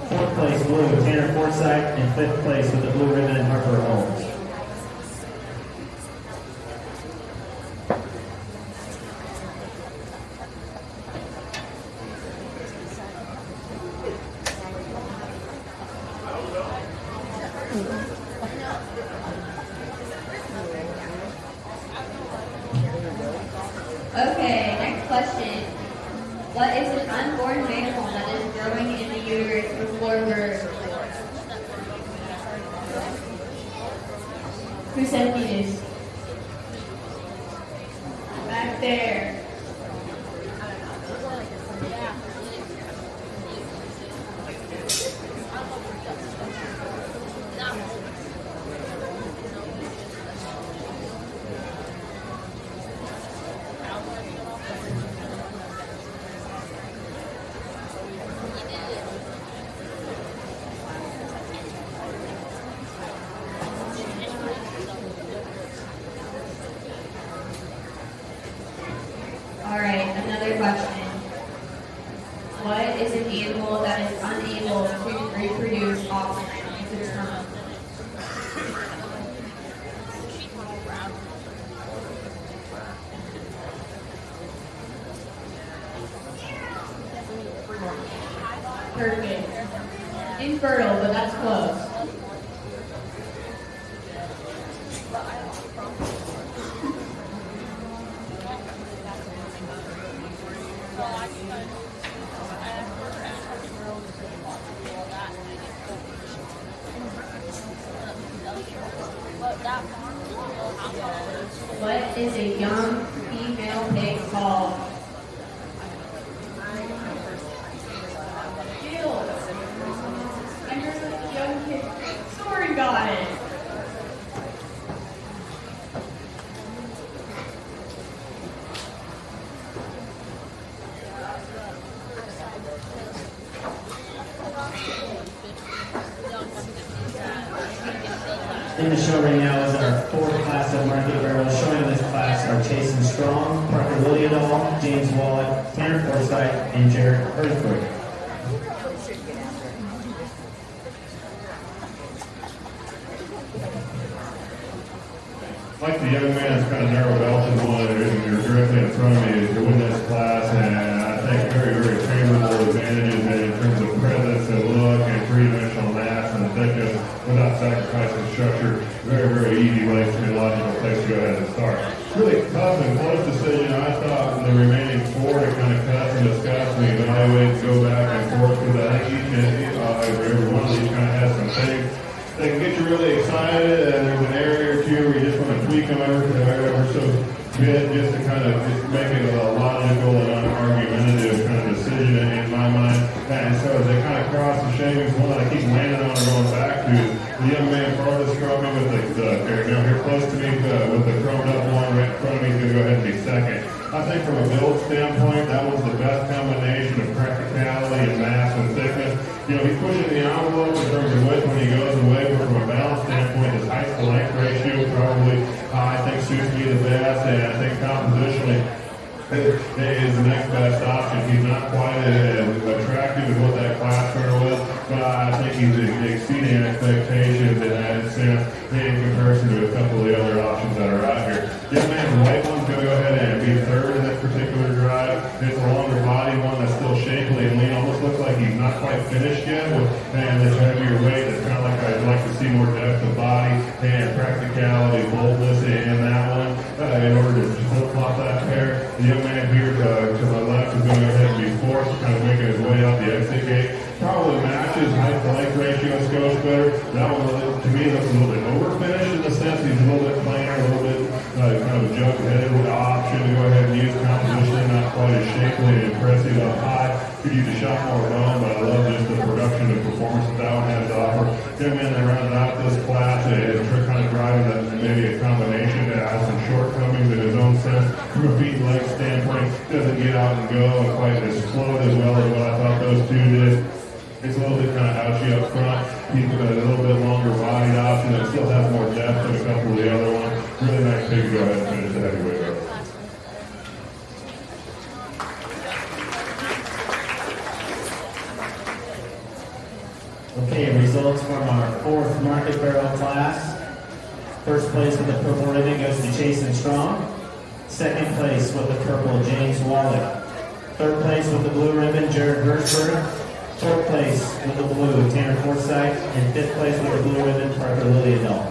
Fourth place blue, Tanner Forsythe. And fifth place with the blue ribbon, Harper Holmes. Okay, next question. What is an unborn mammal that is growing in the uterus before birth? Who said fetus? Back there. Perfect. Infertile, but that's close. What is a young female pig called? Gills. I heard a young kid. Soren got it. In the show right now is our fourth class of market barrels. Showing in this class are Jason Strong, Parker Lilliedall, James Wallach, Tanner Forsythe, and Jared Earthquake. Like the young man's kind of narrow belted one, you're directly in front of me is to win this class, and I think very, very favorable advantages in terms of presence and look and three-dimensional mass and thickness without sacrificing structure. Very, very easy race to be a logical place to go ahead and start. Really tough and close decision. I thought the remaining four to kind of cut and discuss and evaluate and go back and forth because I think every one of these kind of has some things that can get you really excited, and there's an area or two where you just want to tweak them ever so bit just to kind of just make it a logical and unargumentative kind of decision in my mind. And so as they kind of cross the shavings, one that I keep landing on and going back to, the young man farthest from me with here close to me with the chromed up one right in front of me is going to go ahead and be second. I think from a build standpoint, that was the best combination of practicality and mass and thickness. You know, he's pushing the envelope in terms of width when he goes away, but from a balance standpoint, his height to length ratio probably, I think, suits me the best, and I think compositionally is the next best option. He's not quite as attractive as what that class runner was, but I think he's exceeding expectations in that sense in comparison to a couple of the other options that are out here. Young man, the white one's going to go ahead and be third in this particular drive. It's a longer body one that's still shapely and lean. Almost looks like he's not quite finished yet. And this heavier weight, it's kind of like I'd like to see more depth of body and practicality, boldness in that one in order to flip-flop that pair. The young man here to my left is going to go ahead and be fourth, kind of making his way out the exit gate. Probably matches height to length ratio scores better. That one, to me, looks a little bit over-finished in the sense he's a little bit plainer, a little bit kind of a jug-headed with the option to go ahead and use composition, not quite as shapely and impressive up high. Could use a shot more bone, but I love just the production and performance that one has to offer. Young man that rounded out this class is kind of driving that maybe a combination that has some shortcomings in his own sense. From a feet and leg standpoint, doesn't get out and go and quite as float as well as what I thought those two did. It's a little bit kind of ouchy up front. He's got a little bit longer bodied option that still has more depth than a couple of the other ones. Really nice pig to go ahead and finish the heavyweight row. Okay, results from our fourth market barrel class. First place with the purple ribbon goes to Jason Strong. Second place with the purple, James Wallach. Third place with the blue ribbon, Jared Hirschberg. Fourth place with the blue, Tanner Forsythe. And fifth place with the blue ribbon, Parker Lilliedall.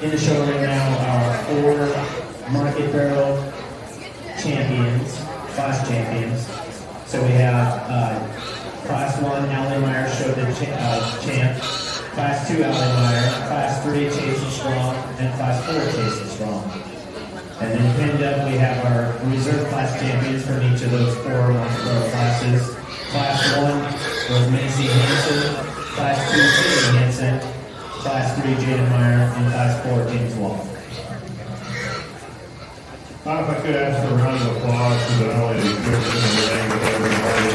In the show right now are 4 Market Barrel champions, class champions. So we have Class 1 Alleymeyer showed the champ, Class 2 Alleymeyer, Class 3 Chase and Strong, and Class 4 Chase and Strong. And then pinned up we have our reserve class champions from each of those 4 Market Barrel classes. Class 1 was Macy Hansen, Class 2 Shane Hansen, Class 3 Jaden Meyer, and Class 4 James Wall. If I could ask for a round of applause for the only description of the thing that everybody is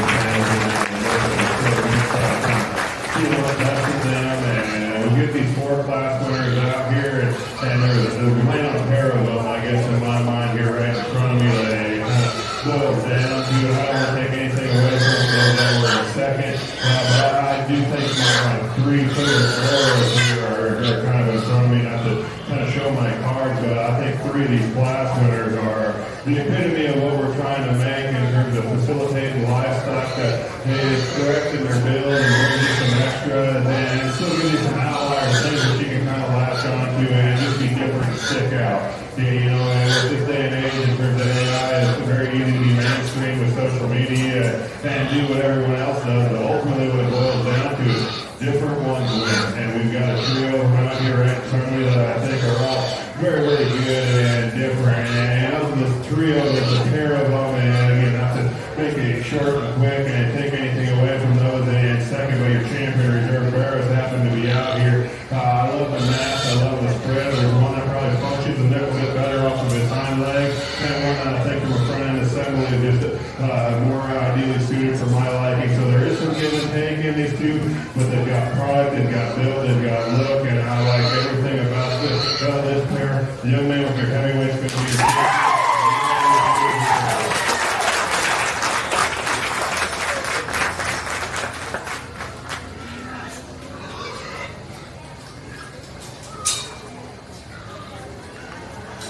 and we get these 4 class winners out here, and there's a plan on a pair of them, I guess, in my mind here right in front of me, that it kind of boils down to. I don't want to take anything away from them over in a second, but I do think my 3 favorite players here are kind of in front of me, not to kind of show my cards, but I think 3 of these class winners are the epitome of what we're trying to make in terms of facilitating livestock that is correct in their build and brings you some extra, and then still give you some outliers, things that you can kind of latch onto and just be different and stick out. Yeah, you know, and with this day and age, in terms of AI, it's very easy to be mainstream with social media and do what everyone else does, but ultimately what it boils down to is different ones win. And we've got a trio around here right in front of me that I think are all very, very good and different. And of the trio, there's a pair of them, and again, not to make it short and quick and take anything away from those. And second, but your champion reserve bearers happen to be out here. I love the mass, I love the spread. There's one that probably functions a little bit better off of his hind leg, and one that I think from a front end assembly is just more ideally suited for my liking. So there is some give and take in these two, but they've got product they've got build, they've got look, and I like everything about this pair. The young man with their heavyweight's going to be your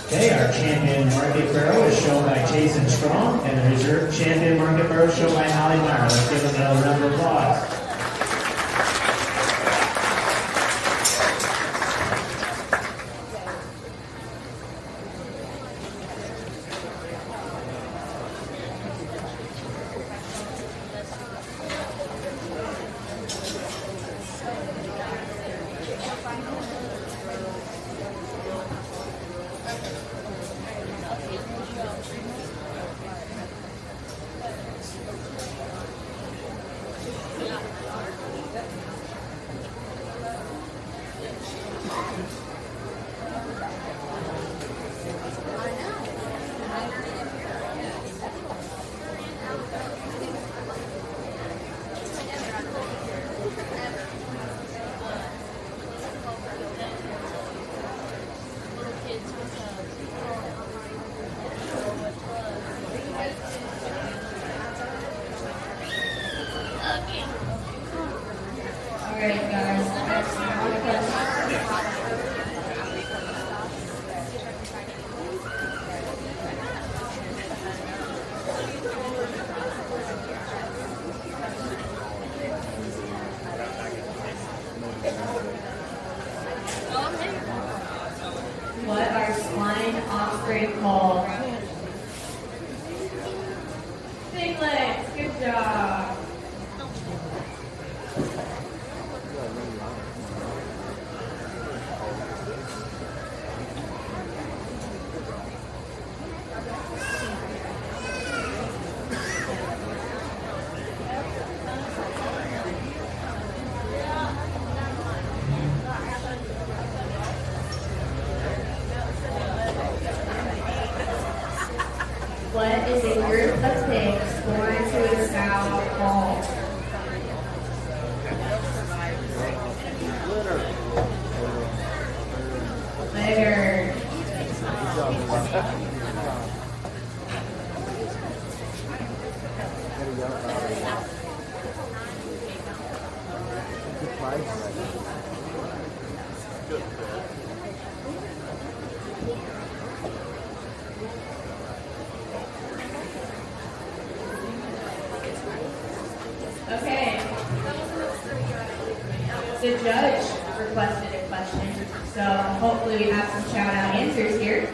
Okay, our champion market barrel is shown by Jason Strong, and the reserve champion market barrel is shown by Holly Meyer. Let's give them a round of applause. Alright guys, next what are swine offspring called? Big legs, good job. What is a group of pigs born to a sow called? Litter. Okay. The judge requested a question, so hopefully we have some shout out answers here.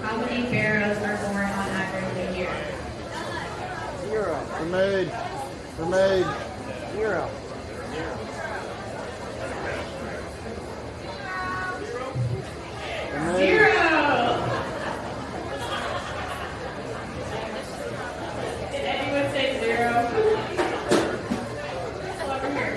How many pharaohs are born on average a year? 0. Remade. Remade. 0. Remade. 0. Did anyone say 0? Over here.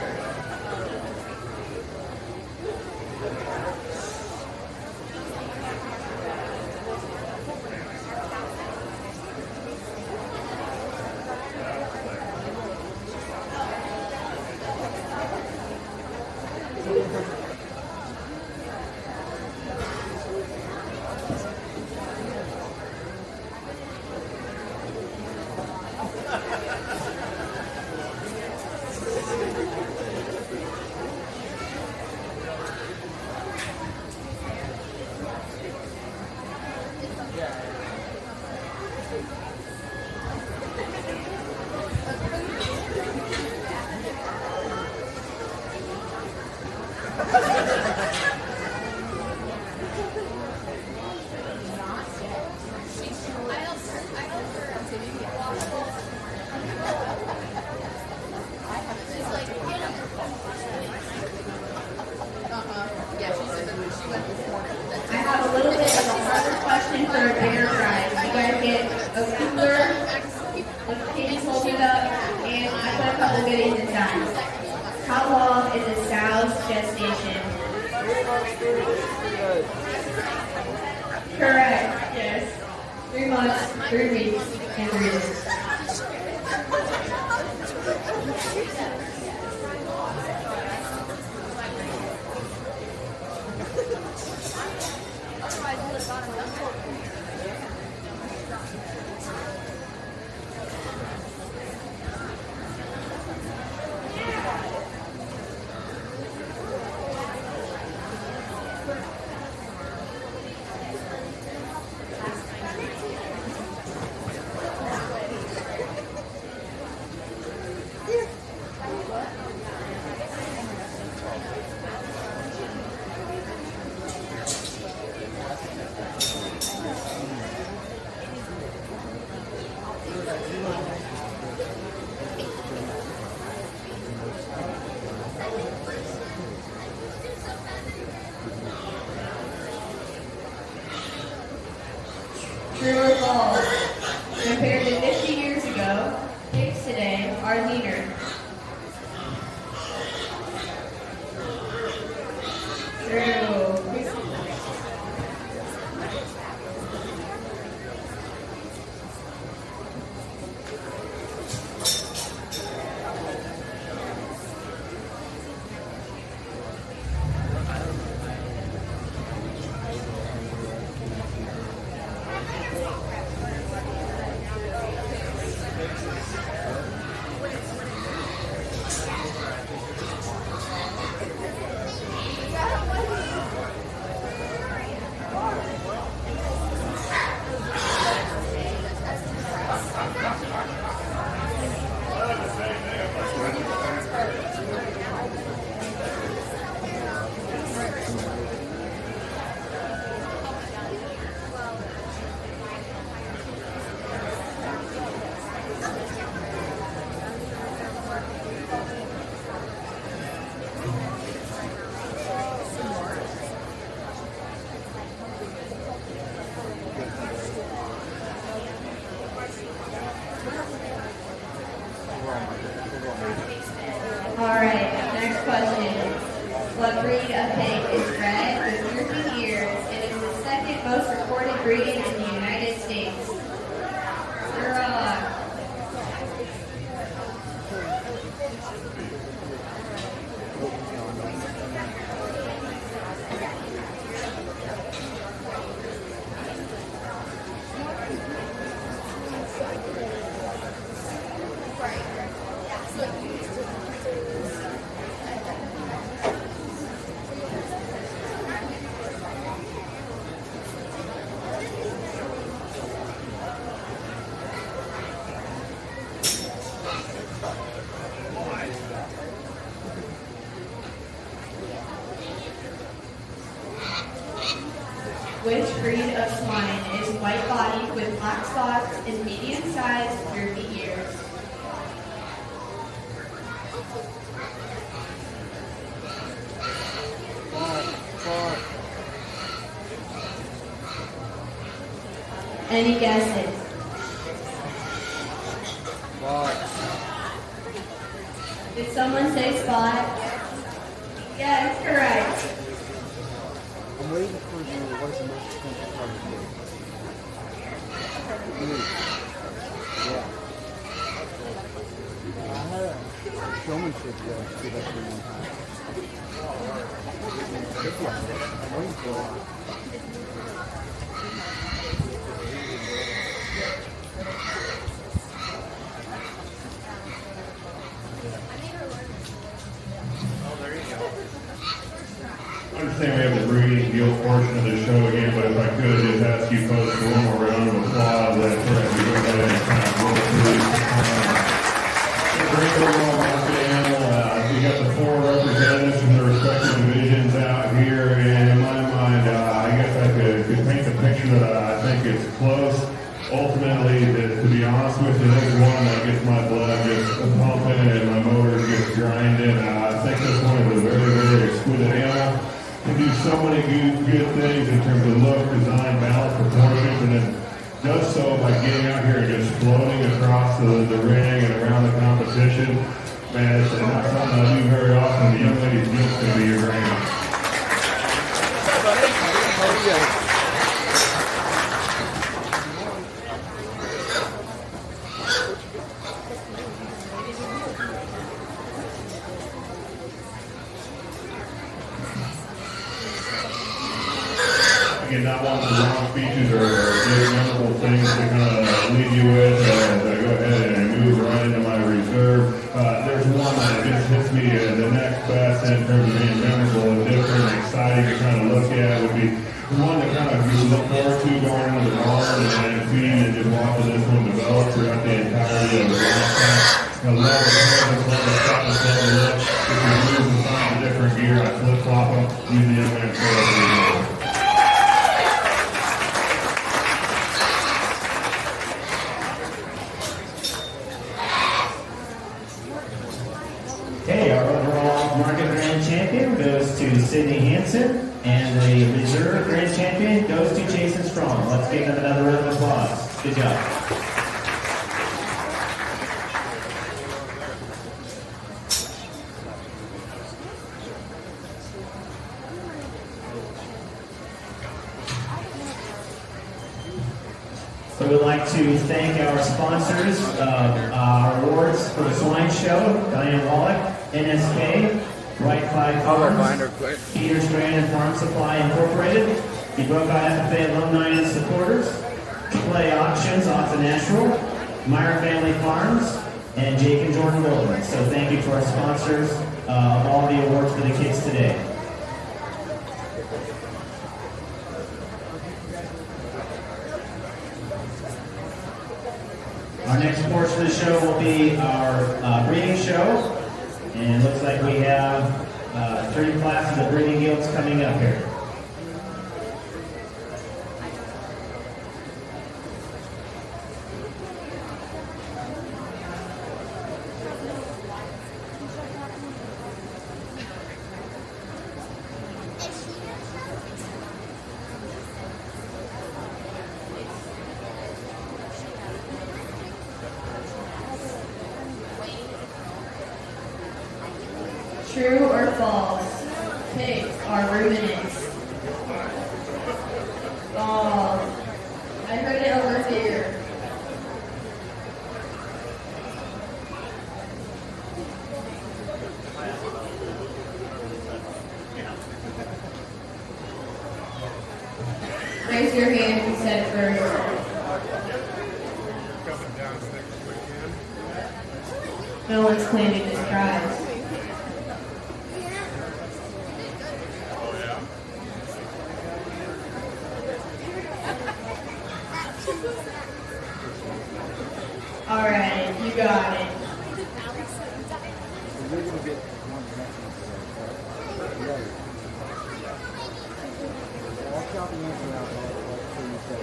I have a little bit of a harder question for a bigger prize. You guys get a cooler with kids holding up, and I put a couple goodies inside. How long is a sow's gestation? Correct, yes. 3 months, 3 weeks, and 3 days. True or false? Compared to 50 years ago, pigs today are leaner. True. Alright, next question. What breed of pig is red with drooping ears and is the second most reported breed in the United States? Girl. Which breed of swine is white-bodied with black spots and medium-sized droopy ears? Any guesses? Did someone say spot? Yes, correct. I'm waiting for you. What is the most expensive part of the day? Yeah. I had a showmanship to that for one time. I'm waiting for it. I understand we have the breeding deal portion of the show again, but if I could just ask you folks for one more round of applause, that's right. We go ahead and kind of roll through the great overall market animal. We got the four representatives from the respective divisions out here, and in my mind, I guess I could paint the picture that I think it's close. Ultimately, to be honest with you, there's one that gets my blood just pumping and my motors get grinding. I think this one is a very, very exquisite animal. Can do so many good things in terms of look, design, balance, proportions, and then does so by getting out here and just floating across the ring and around the competition. Man, it's not something I do very often. The young lady's just going to be your brain. How are you? Again, not one of the long speeches or big memorable things to kind of leave you with as I go ahead and move right into my reserve. There's one that just hits me the next best in terms of being memorable and different and exciting to kind of look at would be the one that kind of you look forward to going into the barn and feeding and just watching this one develop throughout the entirety of the lifetime. I love the presence, love the softness, love the look. If you move and find a different gear, I flip-flop them, use the young man for it. Okay, our overall market grand champion goes goes to Sydney Hansen, and the reserve grand champion goes to Jason Strong. Let's give them another round of applause. Good job. So we'd like to thank our sponsors of our awards for the Swine Show, Diane Wallach, NSK, Right Five Farms, Peter Strand and Farm Supply Incorporated, the Broke FFA Alumni and Supporters, Play Auctions, Austin Natural, Meyer Family Farms, and Jake and Jordan Wilderness. So thank you to our sponsors of all the awards for the kids today. Our next portion of the show will be our breeding show, and it looks like we have 3 classes of breeding guilds coming up here. True or false? Pigs are ruminants. False. I heard it over here. Raise your hand if you said it first. No one's claiming this prize. All right, you got it. You're going to get one next. I'll count the answer out before you say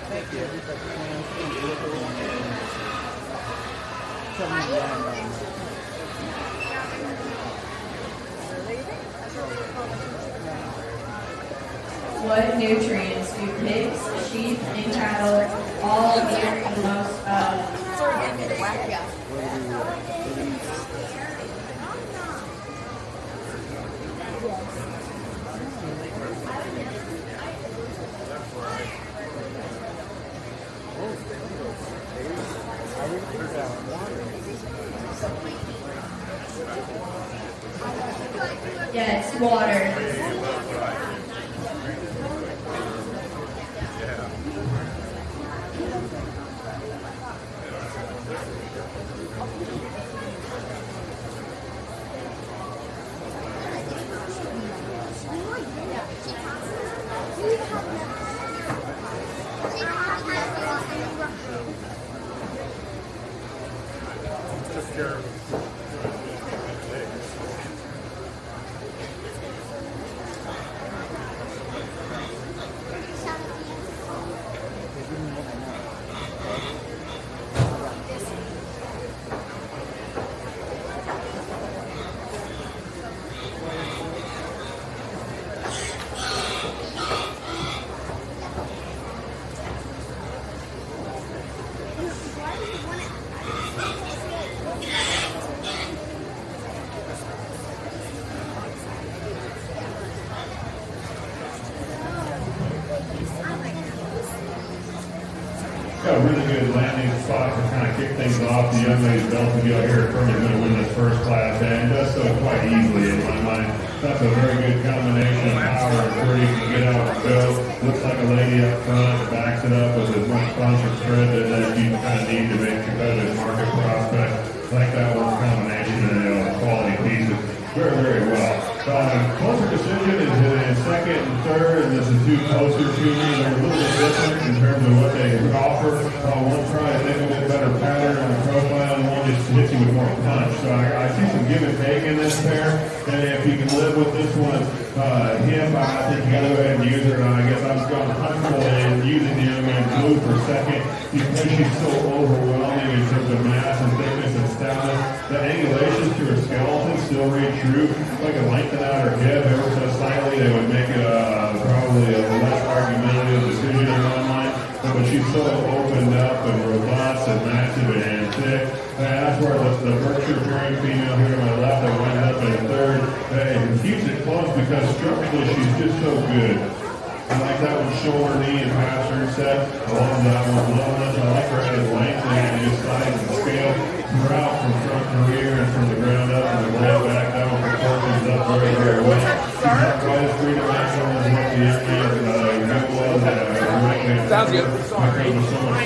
Thank you. What nutrients do pigs, sheep, and cattle all need the most of? Yes, water. Got a really good landing spot to kind of kick things off. The young lady Belfagil here currently going to win this first class and does so quite easily in my mind. That's a very good combination of power and free to get out and go. Looks like a lady up front, backs it up with as much sponsored spread as you kind of need to make competitive market prospect. Like that one combination and quality pieces very, very well. Closer decision is in second and third, and this is 2 closer to me. They're a little bit different in terms of what they offer. One try to take a little bit better pattern on the profile, and one just hits you with more punch. So I see some give and take in this pair, and if you can live with this one hip, I think you got to go ahead and use her. And I guess I'm going comfortable in using the young man blue for a second because she's so overwhelming in terms of mass and thickness and stoutness. The angulations to her skeleton still read true. If I could lengthen out her hip ever so slightly, they would make it probably a less argumentative decision in my mind. But she's so opened up and robust and massive and thick. And that's where the Berkshire Dream female here to my left that winds up in third. It keeps it close because structurally she's just so good. I like that one shoulder, knee, and passer set. I love that one lowness. I like her added length and just size and scale throughout from front to rear and from the ground up and the leg back. That one proportions up very, very well. She's not quite as three-dimensional as what the young was. Sounds good. Sorry. My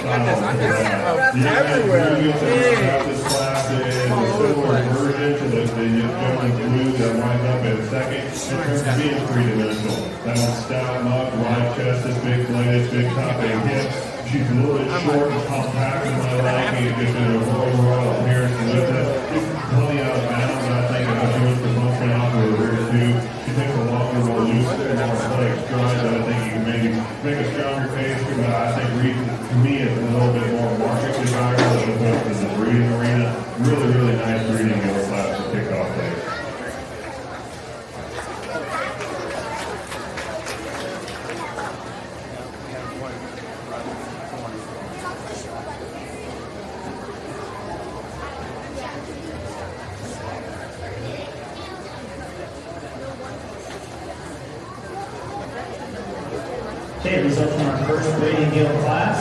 goodness, I'm just everywhere. This class is a similar version to the gentleman's blue that winds up in second. In terms of being three-dimensional. That one's stout, mug, wide chest, this big flange, big top and hips. She's a little bit short and compact in my liking, just in her overall appearance and with it. She's plenty out of bounds, I think, if she wants to function out with her rear too. She takes a longer, more loose, more athletic stride that I think you can maybe make a stronger case for, but I think Reed, to me, is a little bit more market desirable as opposed to the breeding arena. Really, really nice breeding in the class to kick off there. Okay, results from our first breeding deal class.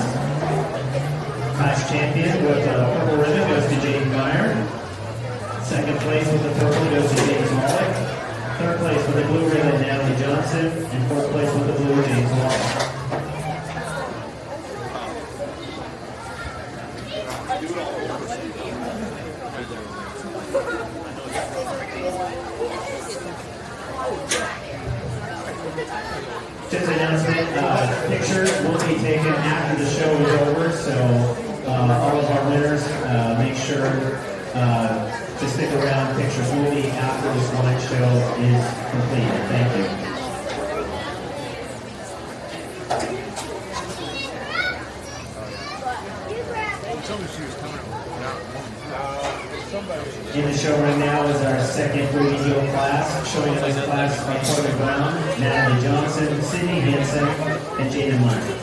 Class champion with the purple ribbon goes to James Meyer. Second place with the purple goes to James Mollick. Third place with the blue ribbon, Natalie Johnson. And fourth place with the blue, James Wall. Just an announcement, pictures will be taken after the show is over, so all of our winners, make sure to stick around. Pictures will be after the Swine show is completed. Thank you. In the show right now is our second breeding deal class. Showing up this class by Corbin Brown, Natalie Johnson, Sydney Hansen, and Jaden Meyer.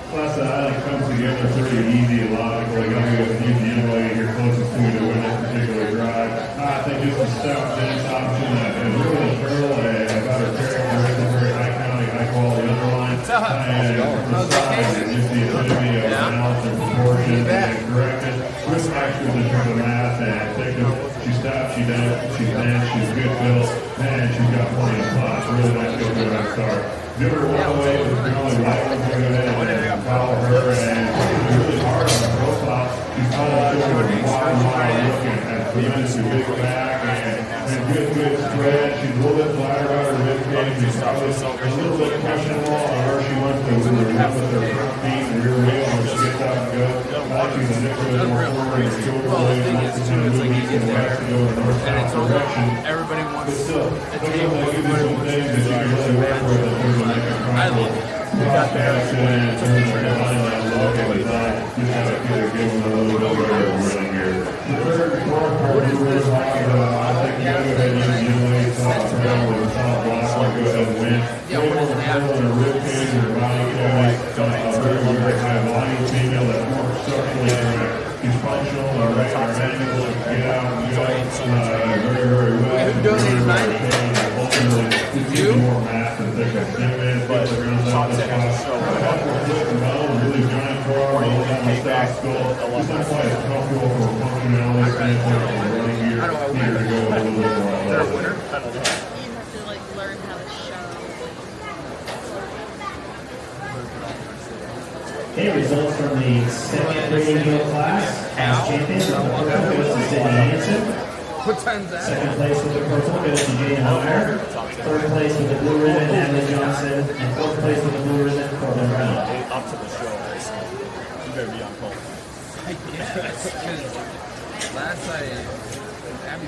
Class that I like comes together pretty easy and logical. You gotta go use the inlay you're closest to to win that particular drive. I think just a stout dense option that is really curl and about her characteristics, very high counting, high quality underline. And the size is just the epitome of balance and proportion and correctness. With extras in terms of mass and thickness. She's stout, she's dense, she's good built, and she's got plenty of punch. Really nice to go ahead and start. Give her one away with the only right one to go ahead and follow her, and she's really hard on the profile. She's kind of showing wide looking at tremendously big back and good spread. She's a little bit flatter about her rib cage. She's probably a little bit questionable on where she wants to with her front feet and rear wheel when she gets out and goes. I like she's a little bit more forward and shoulder blade. Wants to kind of move east and west to go in the north-south direction. Everybody wants But still, those are like some things that you can really work with in terms of making a comfortable process and in terms of designing that look and design. Just have to give them a little bit of running here. The third and fourth part of the rear lock, I think you gotta go ahead and use the inlay trail with a solid block one, go ahead and win. Way more control in her rib cage and her body cavity. A very high volume female that's more structurally correct. She's functional, regular angles, get out and go very well. Who donated mine? You? More mass and thickness. But really giant core, a little bit of stock skull. Just not quite as comfortable from a functionality standpoint from the running gear. Here to go a little bit more on that. You have to like learn how to show. Okay, results from the second breeding deal class. Class champion, the purple goes to Sydney Hansen. What time's that? Second place with the purple goes to Jaden Meyer. Third place with the blue ribbon, Emily Johnson. And fourth place with the blue ribbon, Corbin Brown. Up to the show, so you better be on call. I guess, because last night, Abby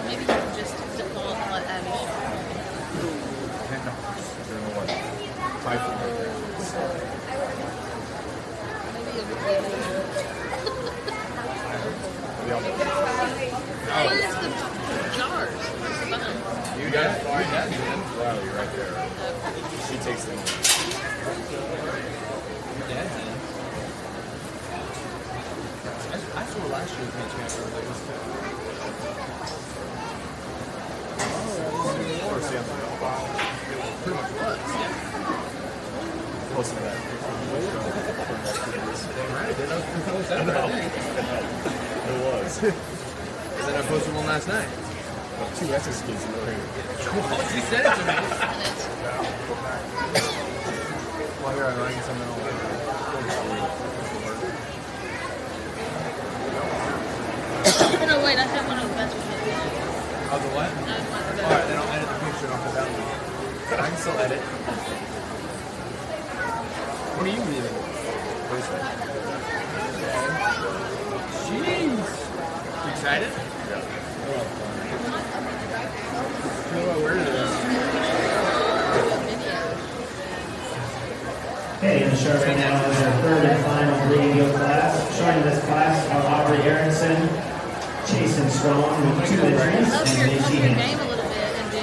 Maybe you can just default and let Abby show. Typhoon right there. Maybe you'll be able to. Where's the jars? Where's the bun? You got it? Riley, right there. She takes them. Your dad did. I saw last year's match after it was pretty much was. Close to that. Right, that was that right It was. And then I posted one last night. Two Essex kids in there. You said it to me. Well, here I get something else. No, wait, I have one of the best ones. Oh, the what? Alright, then I'll edit the picture off of that one. I can still edit. What are you reading? Jeez! You excited? Yeah. Where is this? Okay, and the Sharpie now is our third and final radio class. Joining this class are Aubrey Aronson, Jason Strong with 2 entries, Up and your Macy game Hanks. a little bit and do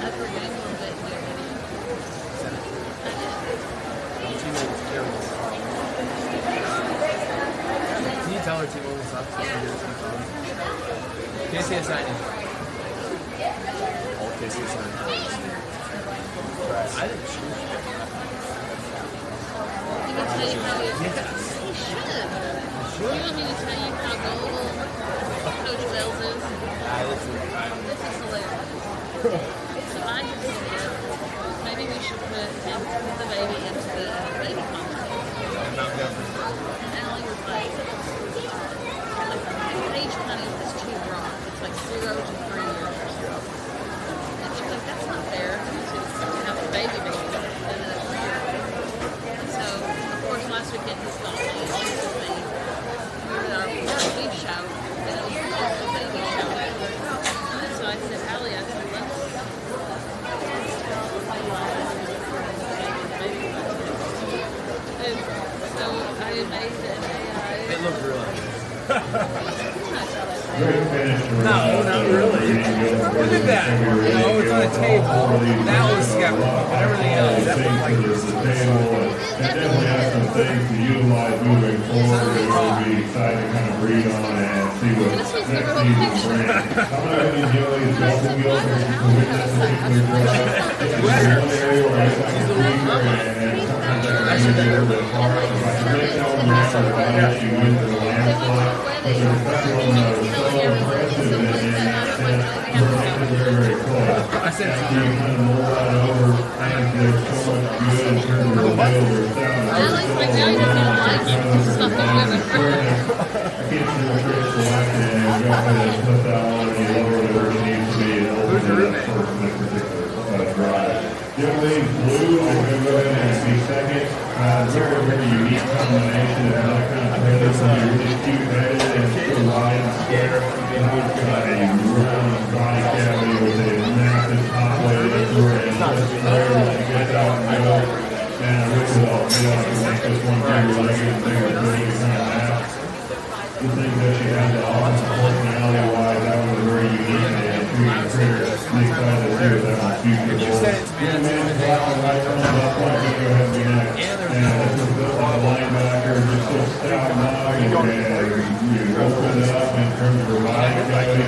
up your game a little bit and do Can you tell her T-Mobile sucks? Casey is signing. All cases are I didn't choose. He can tell you how he should. You want me to tell you how gullible Coach Wells is? This is hilarious. So I just said, maybe we should put him, the baby into the baby conversation. And Allie was like, age honey is too broad. It's like 0 to 3 years. And she was like, that's not fair to have a baby. And then and so, of course, last weekend he saw me. He told me we were at our beef show, and it was also a baby show. And so I said, Allie, I said, let's so I made it. It looked really Great finish. No, not really. Look at that. No, it's on a table. That was skeptical, but everything else, that looked like the table. It definitely has some things to utilize moving forward. It will be exciting to kind of read on and see what next season brings. I'm not going to enjoy his golfing skills with this particular drive. It's one area where I like to read and sometimes I can be a little bit hard. If I can make that one right, she wins in the landslide. But the respectful one was so impressive in that sense. We're very, very close. I said, After you kind of mull that over, and there's so much good in terms of the build or sound. Alex, like, now you don't like stuff that we haven't heard. I can't see what Trish selected and go ahead and put that one any lower than where it needs to be and open it up first in this particular drive. Young lady blue, I'm going to go ahead and be second. Very, very unique combination of that kind of feather, something really cute headed and still wide and square. Got a round body cavity with a massive top weight into her and just there to get out and go. Man, I wish it all made out to make this one bigger legged and bigger pretty kind of map. The things that she had to offer personality-wise, that was very unique and pretty excited to see what that was future for. Yeah, man, black and white comes up, like you go ahead and be next. And this is built like a linebacker, just so stout and long, and you open it up in terms of her body cavity,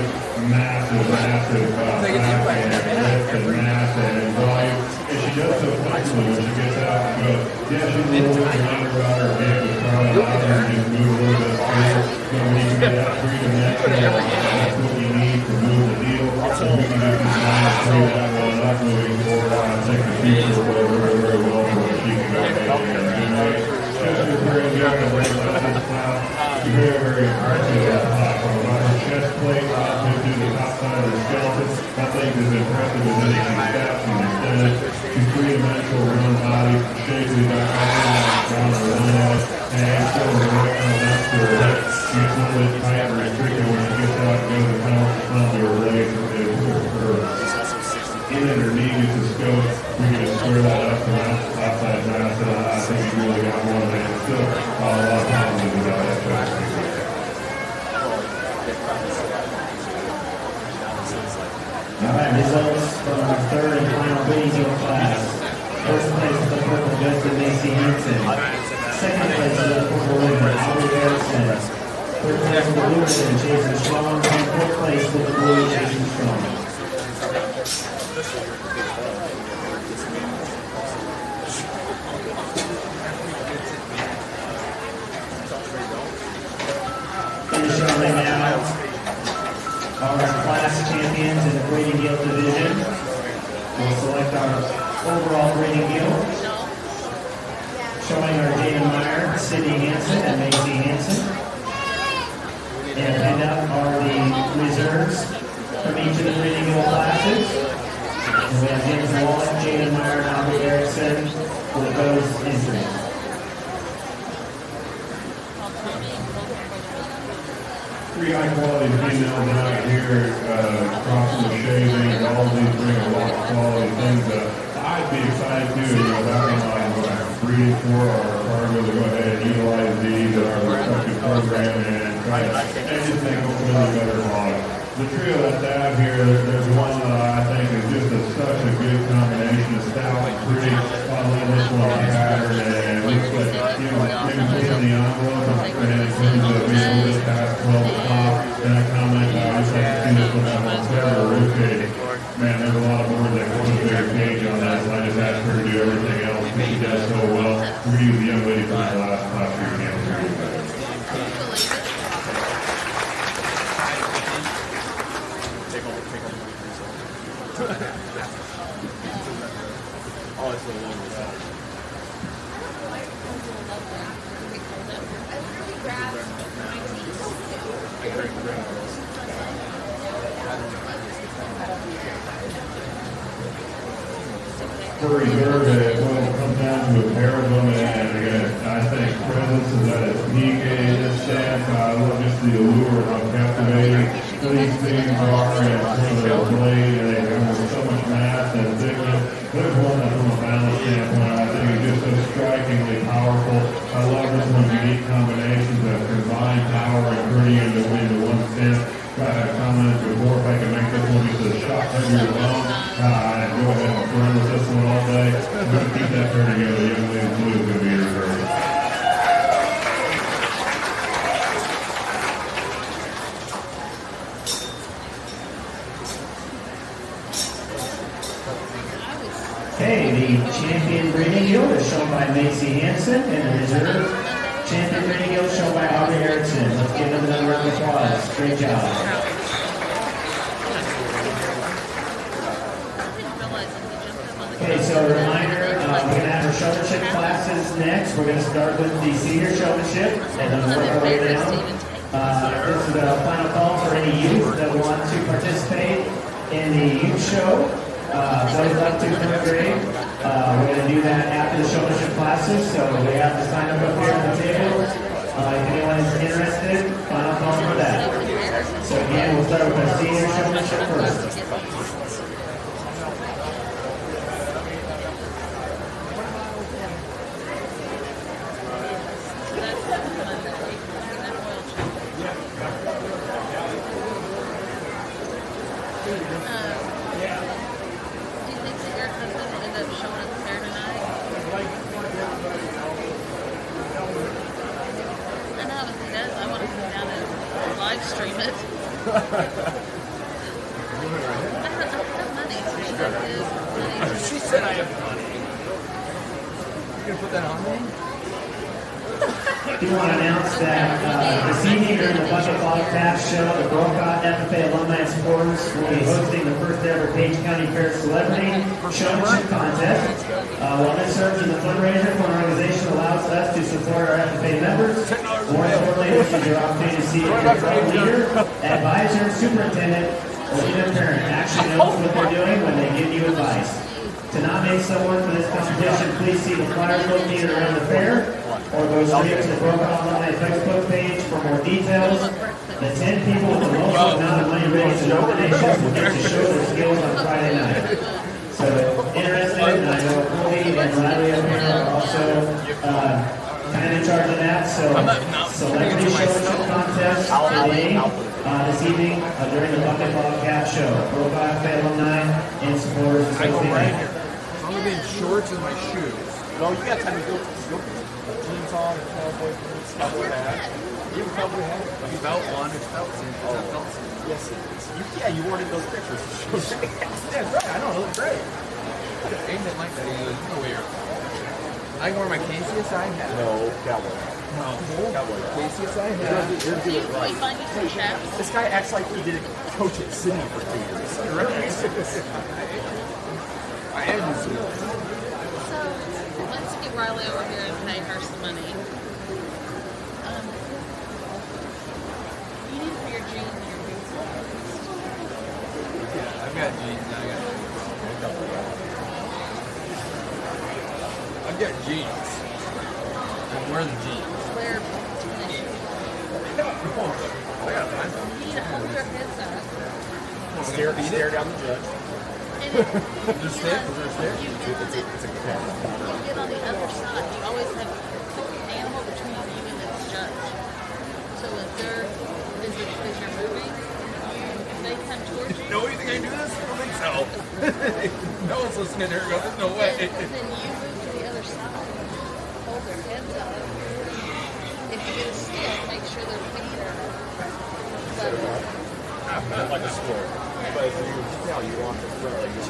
massive back and lift and mass and volume. And she does so flexibly when she gets out and goes, yeah, she's a little bit younger about her hip, but probably out there and just move a little bit faster. But when you can get that three-dimensional, that's what you need to move the needle. So we can just design to free that one up moving forward. I think the future will go very, very well for what she can go ahead and generate. She especially for a young race like this class. Very, very impressive. From about her chest plate to the top side of the skeleton, I think is impressive as anything. Steps and extended. She's three-dimensional round body, shapely back around her line, and still the right kind of left to her hip. She's a little bit tight and restricted when she gets out and goes to pound to her legs. Her in and her knee gets a scope. We can just square that up from outside down. So I think he really got one of it. Still a lot of positives about that. All right, results from our third and final breeding field class. First place is the purple Justin Macy Hansen. Second place is the purple ribbon, Albert Erickson. Third place is the blue ribbon, Jason Strong. And fourth place with the blue, Jason Strong. Finishing right now are our class champions in the breeding yield division. We'll select our overall breeding yield. Showing our Dana Meyer, Sydney Hansen, and Macy Hansen. And pinned up are the reserves from each of the breeding yield classes. And we have James Wallet, Jada Meyer, and Albert Erickson with those entries. Three high-quality females out here, crossing the shaving, and all these bring a lot of quality things. I'd be excited too, back in my breeding for our cargo to go ahead and utilize these in our respective program and try to just make them really better models. The trio that's out here, there's one that I think is just such a good combination of stout and pretty. I love this one pattern, and it looks like, maybe pushing the envelope in terms of being a little bit past 12 o'clock. And I comment, I just like to see this one have on better rotating. Man, there's a lot of boards that go to a bigger page on that, so I just asked her to do everything else because she does so well. We're going to use the young lady from the last year camp. Oh, it's the one with that. For reserve, it will come down to a pair of them, and again, I think presence is at its peak in this stance. I love just the allure of captivating these things are, and sort of their blade, and they come with so much mass and thickness. There's one that from a balance standpoint, I think is just so strikingly powerful. I love this one's unique combinations of combined power and pretty into one stance. I commented before if I can make this one just a shot heavier alone, I'd go ahead and run with this one all day. I'm going to keep that pair together. Young Lady Blue is going to be your girl. Okay, the champion breeding yield is shown by Macy Hansen, and the reserve champion breeding yield shown by Albert Erickson. Let's give them another round of applause. Great job. Okay, so a reminder, we're going to have our showmanship classes next. We're going to start with the senior showmanship and then work our way down. This is the final call for any youth that want to participate in the youth show. Those up to third grade, we're going to do that after the showmanship classes, so we have to sign up here at the table. If anyone is interested, final call for that. So again, we'll start with our senior showmanship first. She said I have money. You gonna put that on me? do want to announce that this evening during the Bucket Ball Cast Show, the Brokaw FFA Alumni Supporters will be hosting the first ever Page County Fair Celebrity Showmanship Contest. While this serves as a fundraiser for an organization that allows us to support our FFA members, more importantly, this is your opportunity to see if your club leader, advisor, superintendent, or even parent actually knows what they're doing when they give you advice. To nominate someone for this competition, please see the flyers located around the fair, or go straight to the Brokaw Alumni Facebook page for more details. The 10 people with the most amount of money raised in nominations will get to show their skills on Friday night. So, interested, and I know Cody and Riley up here are also kind of in charge of that. So, celebrity showmanship contest today, this evening during the Bucket Ball Cast Show. Brokaw FFA Alumni and Supporters Association. I'm gonna be in shorts and my shoes. No, you got time to go jeans on, cowboy boots, cowboy hat. You have a cowboy hat? Belt one, it's belt season. Yes, it is. You wore it in those pictures. Yeah, right. I know, it looks great. Ain't that like that? You know where? I can wear my KCSI hat. No, cowboy. No, cowboy. KCSI hat. You're Can doing it we right. find you some chaps? This guy acts like he did coach at Sydney for 2 years. I am used to it. So let's get Riley over here and pay her some money. You need for your jeans and your boots. Yeah, I've got jeans. I've got jeans. And wear the jeans. Wear tennis shoes. I got time. You need to hold your heads up. Stare down the judge. And Just step? Is there a step? you get on the other side. You always have an animal between you and the judge. So if they're as you're moving, if they come towards you, No, you think I can do this? I don't think so. No one's listening here. There's no way. then you move to the other side. Hold their heads up. If you get a stick, make sure their feet are level. Like a squirrel. But if you want the front, like you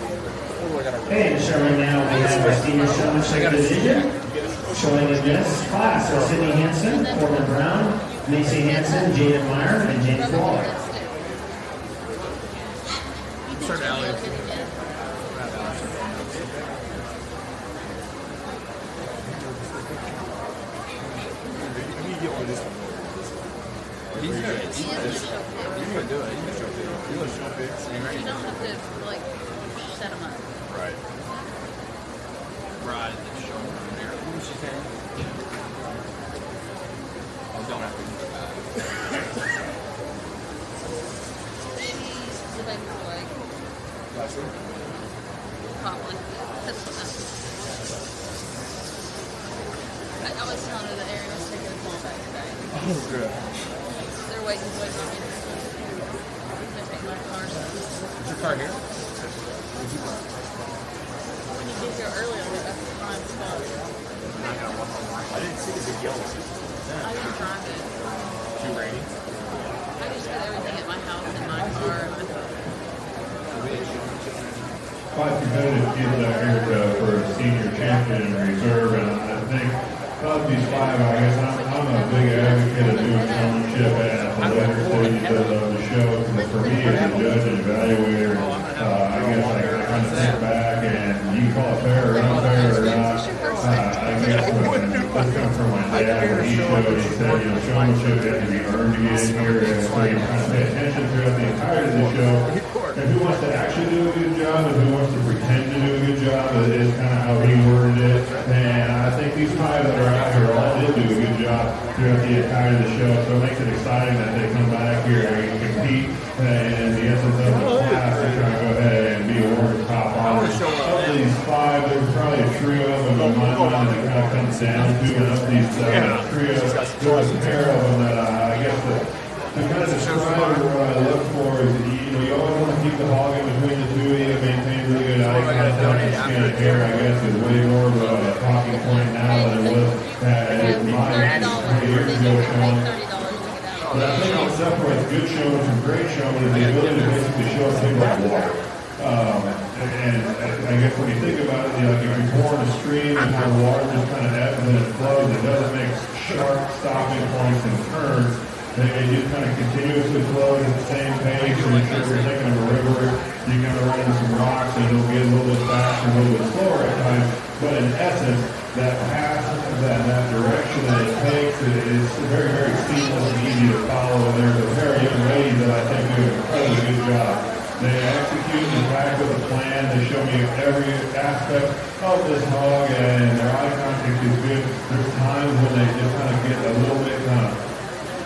got to Okay, to show right now we have our senior showmanship division. Showing in this class are Sydney Hansen, Corbin Brown, Macy Hansen, Jaden Meyer, and James Waller. Start alley. He's gonna do it. He's gonna show pics. He's gonna show pics. You don't have to like set them up. Right. Right. Show him there. What was she saying? I don't have to do that. She's the baby boy. Probably. I was telling her that Aaron was taking a call back today. Oh, good. They're waiting on me. I'm gonna take my car. Is your car here? When you get here early, I'll get back to the prime spot. I didn't see the big yellow. I didn't drive it. Too rainy. I just had everything at my house in my car and my phone. 5 competitive kids out here for a senior champion in reserve, and I think of these 5, I guess I'm a big advocate of doing showmanship at the later stages of the show. Because for me, as a judge and evaluator, I guess I kind of sit back and you can call it fair or unfair or not. I guess this comes from my dad when he showed, he said, showmanship had to be earned to get in here, and so you kind of pay attention throughout the entirety of the show. And who wants to actually do a good job and who wants to pretend to do a good job is kind of how he worded it. And I think these 5 that are out here all did do a good job throughout the entirety of the show. So it makes it exciting that they come back here and compete in the essence of the class to try to go ahead and be awarded top honors. Of these 5, there's probably a trio of them in my mind that kind of comes down to, and of these trios, there's a pair of them that I guess to kind of describe what I look for is, you always want to keep the hog in between the two of you, maintain really good eye contact and skin and hair, I guess, is way more of a talking point now than it was at my years ago showing. But I think what separates good showmen from great showmen is the ability to basically show things like water. And I guess when you think about it, like if you're pouring a stream and how the water just kind of ebbs and it flows, it doesn't make sharp stopping points and turns. They just kind of continuously flow at the same pace. And if you're thinking of a river, you kind of run into some rocks and it'll get a little bit faster, a little bit slower at times. But in essence, that path, that direction that it takes, it is very, very seamless and easy to follow. And there's a very young lady that I think do an incredibly good job. They execute and attack with a plan. They show me every aspect of this hog, and their eye contact is good. There's times when they just kind of get a little bit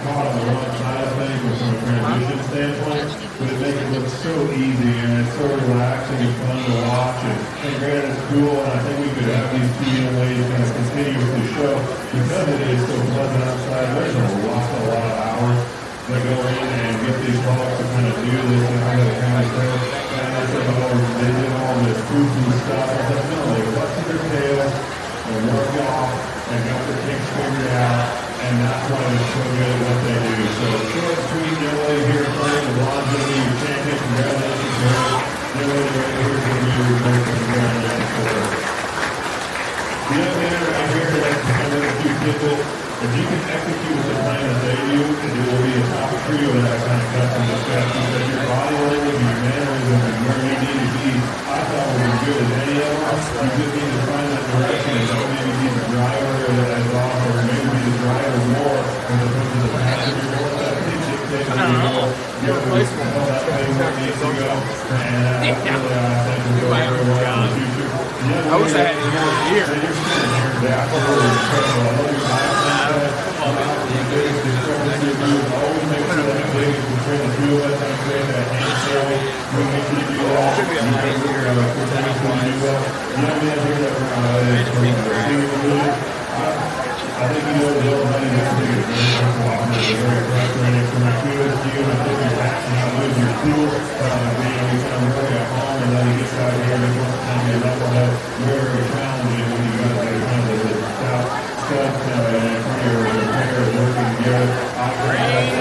caught on the wrong side of things from a transition standpoint, but it makes it look so easy and it's so relaxing and fun to watch. And granted, it's cool, and I think we could have these two young ladies kind of continuously show because it is so pleasant outside. There's a lot of hours that go in and get these hogs to kind of do this and how they kind of go. And I said, oh, they did all this poo-poo stuff. I said, no, they busted their tails and worked off and got their kinks figured out. And that's why they're so good at what they do. So short, sweet, young lady here playing the longevity of champion. Congratulations to her. Young lady right here is going to be your report. Congratulations to her. The young man right here, that's kind of a few tidbits. If you can execute the plan that they do, it will be a top trio of that kind of custom discussion. Because your body language, your mannerism, and where you need to be, I thought was as good as any of them. You just need to find that direction and don't maybe be the driver as often, or maybe be the driver more as opposed to the passenger. That can dictate where you go. You're replaceable. That way where it needs to go. And really, I think we'll go very well in the future. I wish I had any more here. You're sitting here, absolutely incredible. I love your mind. The biggest discrepancy of you always make sure that the biggest between the two of us and create that handshake. We make sure you do that. You make sure you're percentage when you do that. You know, man, here that is from senior league. I think you know the old money that's big as very frustrating for my kids. You know, I think you're passionate about losing your school. You kind of work at home and then you get out here and most of the time you knucklehead. Very, very challenging when you got that kind of the stout stuff and your repair working together. I think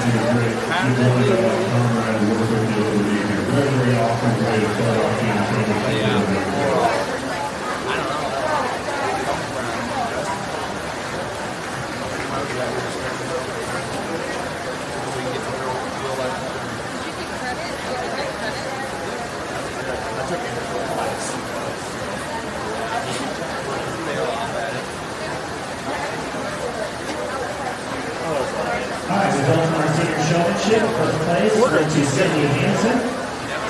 you're great. You're going to comrade and work with you over the years. Very, very awesome way to start off being a training. First place went to Sydney Hansen.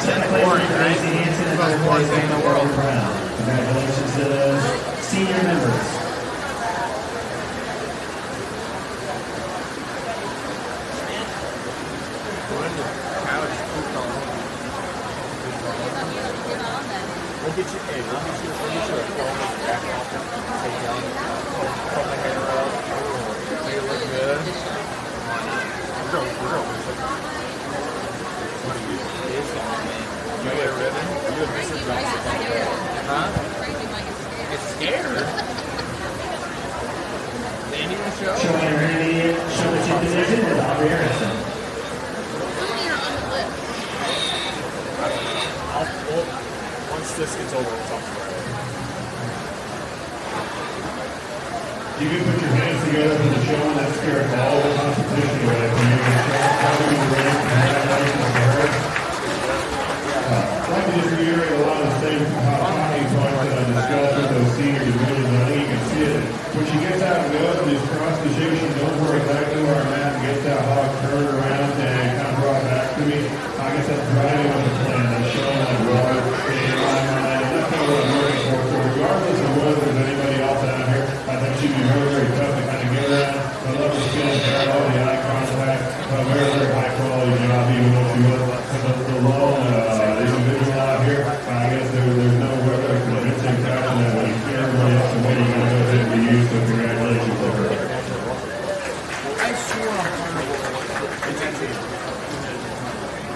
Second place went to Macy Hansen, and third place went to Warren Brown. Congratulations to those senior members. We'll get you a back off and take down, put my hair up, make it look good. We're going. What are you? You get a ribbon? You a Mrs. Johnson? Huh? Get scared? The Indian show? Showing intermediate showmanship division with Aubrey Harrison. Once this gets over, we'll talk about it. You can put your hands together for the show and that scares all the competition away from you. Probably the ring. Congratulations to her. I'd like to just reiterate a lot of the same talking points that I discussed with those senior divisions. I think you can see it. When she gets out and goes, just cross the shoe. She knows where exactly where I'm at and gets that hog turned around and kind of brought back to me. I guess that's driving with the plan. That's showing that water in my mind. And that's kind of what I'm looking for. So regardless of whether there's anybody else out here, I think she'd be very, very tough to kind of get around. I love the skin and all the eye contact. Very, very high quality job, even though she was the lone individual out here. I guess there's no other convincing fashion that when you see everybody else and what you're going to go ahead and be used. So congratulations to her. I swear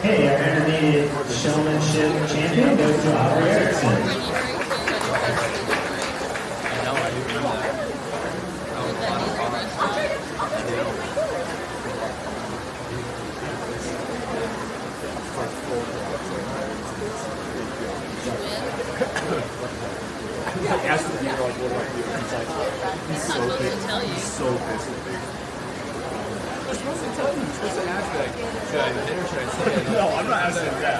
Hey, our intermediate showmanship champion goes to Aubrey Erickson. Like asking the people, like, what do I do? He's like, he's so supposed to pissed. tell you. He's so pissed at me. They're supposed to tell you. You're supposed to ask, like, should I hit or should I say it? No, I'm not asking that.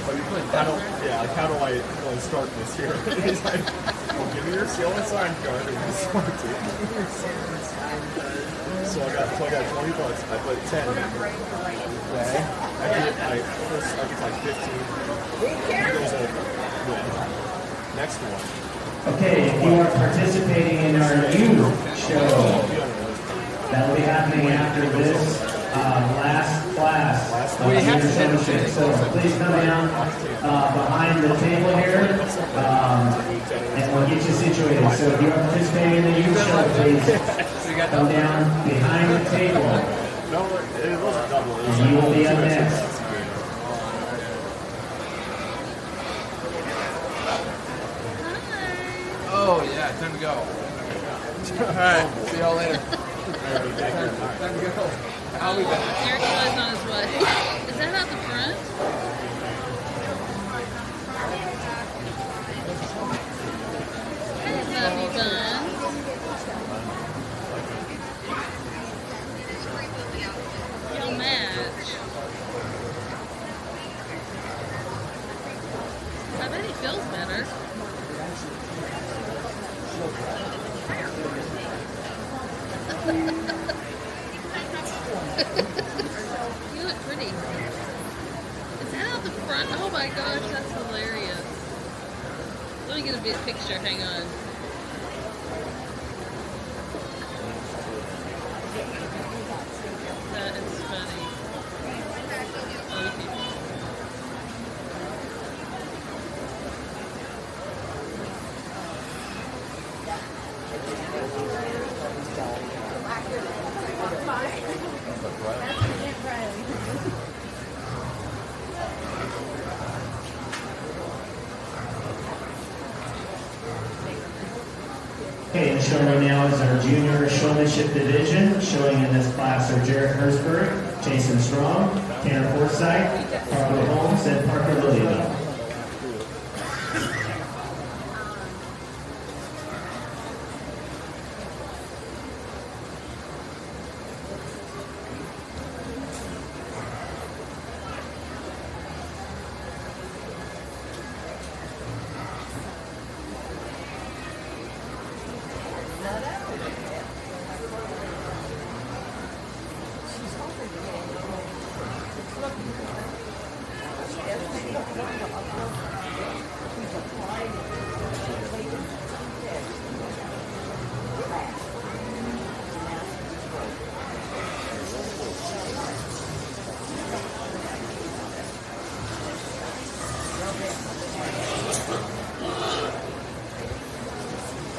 But you put, how do I start this here? He's like, well, give me your seal and sign card and we'll start it. So I got $20. I put 10. Okay. I get like 15. He goes over. Win. Next one. Okay, if you are participating in our youth show, that will be happening after this last class of junior fellowship. So please come down behind the table here, and we'll get you situated. So if you are participating in the youth show, please come down behind the table, and you will be up next. Oh, yeah, time to go. All right, see y'all later. Time to go. I'll be back. Eric was on his way. Is that out the front? Love you, Bun. You'll match. I bet he feels better. You look pretty. Is that out the front? Oh my gosh, that's hilarious. Let me get a big picture. Hang on. That is funny. Okay. Okay, and showing right now is our junior showmanship division. Showing in this class are Jarrett Hersberg, Jason Strong, Tanner Forsythe, Parker Holmes, and Parker Lillieville.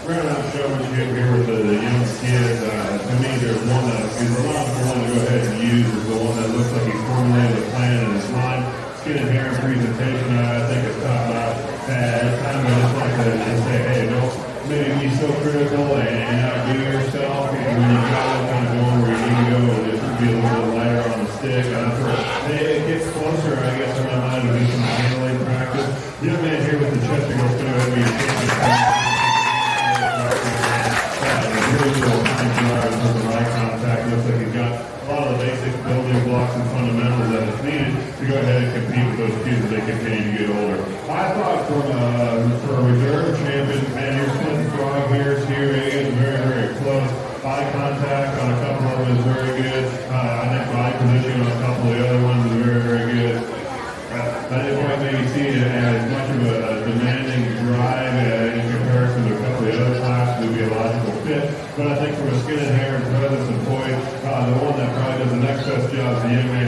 Round showmanship here with the young kid. To me, there's one that is the logical one to go ahead and use is the one that looks like he's formulated a plan in his mind. Skin and hair presentation, I think it's top notch. It's kind of just like to just say, hey, don't maybe be so critical and outdo yourself. And when you got it kind of going where you need to go, it should be a little bit lighter on the stick. And that's where it gets closer, I guess, in my mind to do some handling practice. Young man here with the chest to go through it. Really cool eye contact. Looks like he's got a lot of the basic building blocks and fundamentals that is needed to go ahead and compete with those kids as they continue to get older. I thought for a reserve champion, man, you're splitting frog here, is very, very close. Eye contact on a couple of them is very good. I think body position on a couple of the other ones is very, very good. I didn't quite maybe see it as much of a demanding drive in comparison to a couple of the other classes. It would be a logical fit. But I think from a skin and hair and presence and poise, the one that probably does the next best job is the young man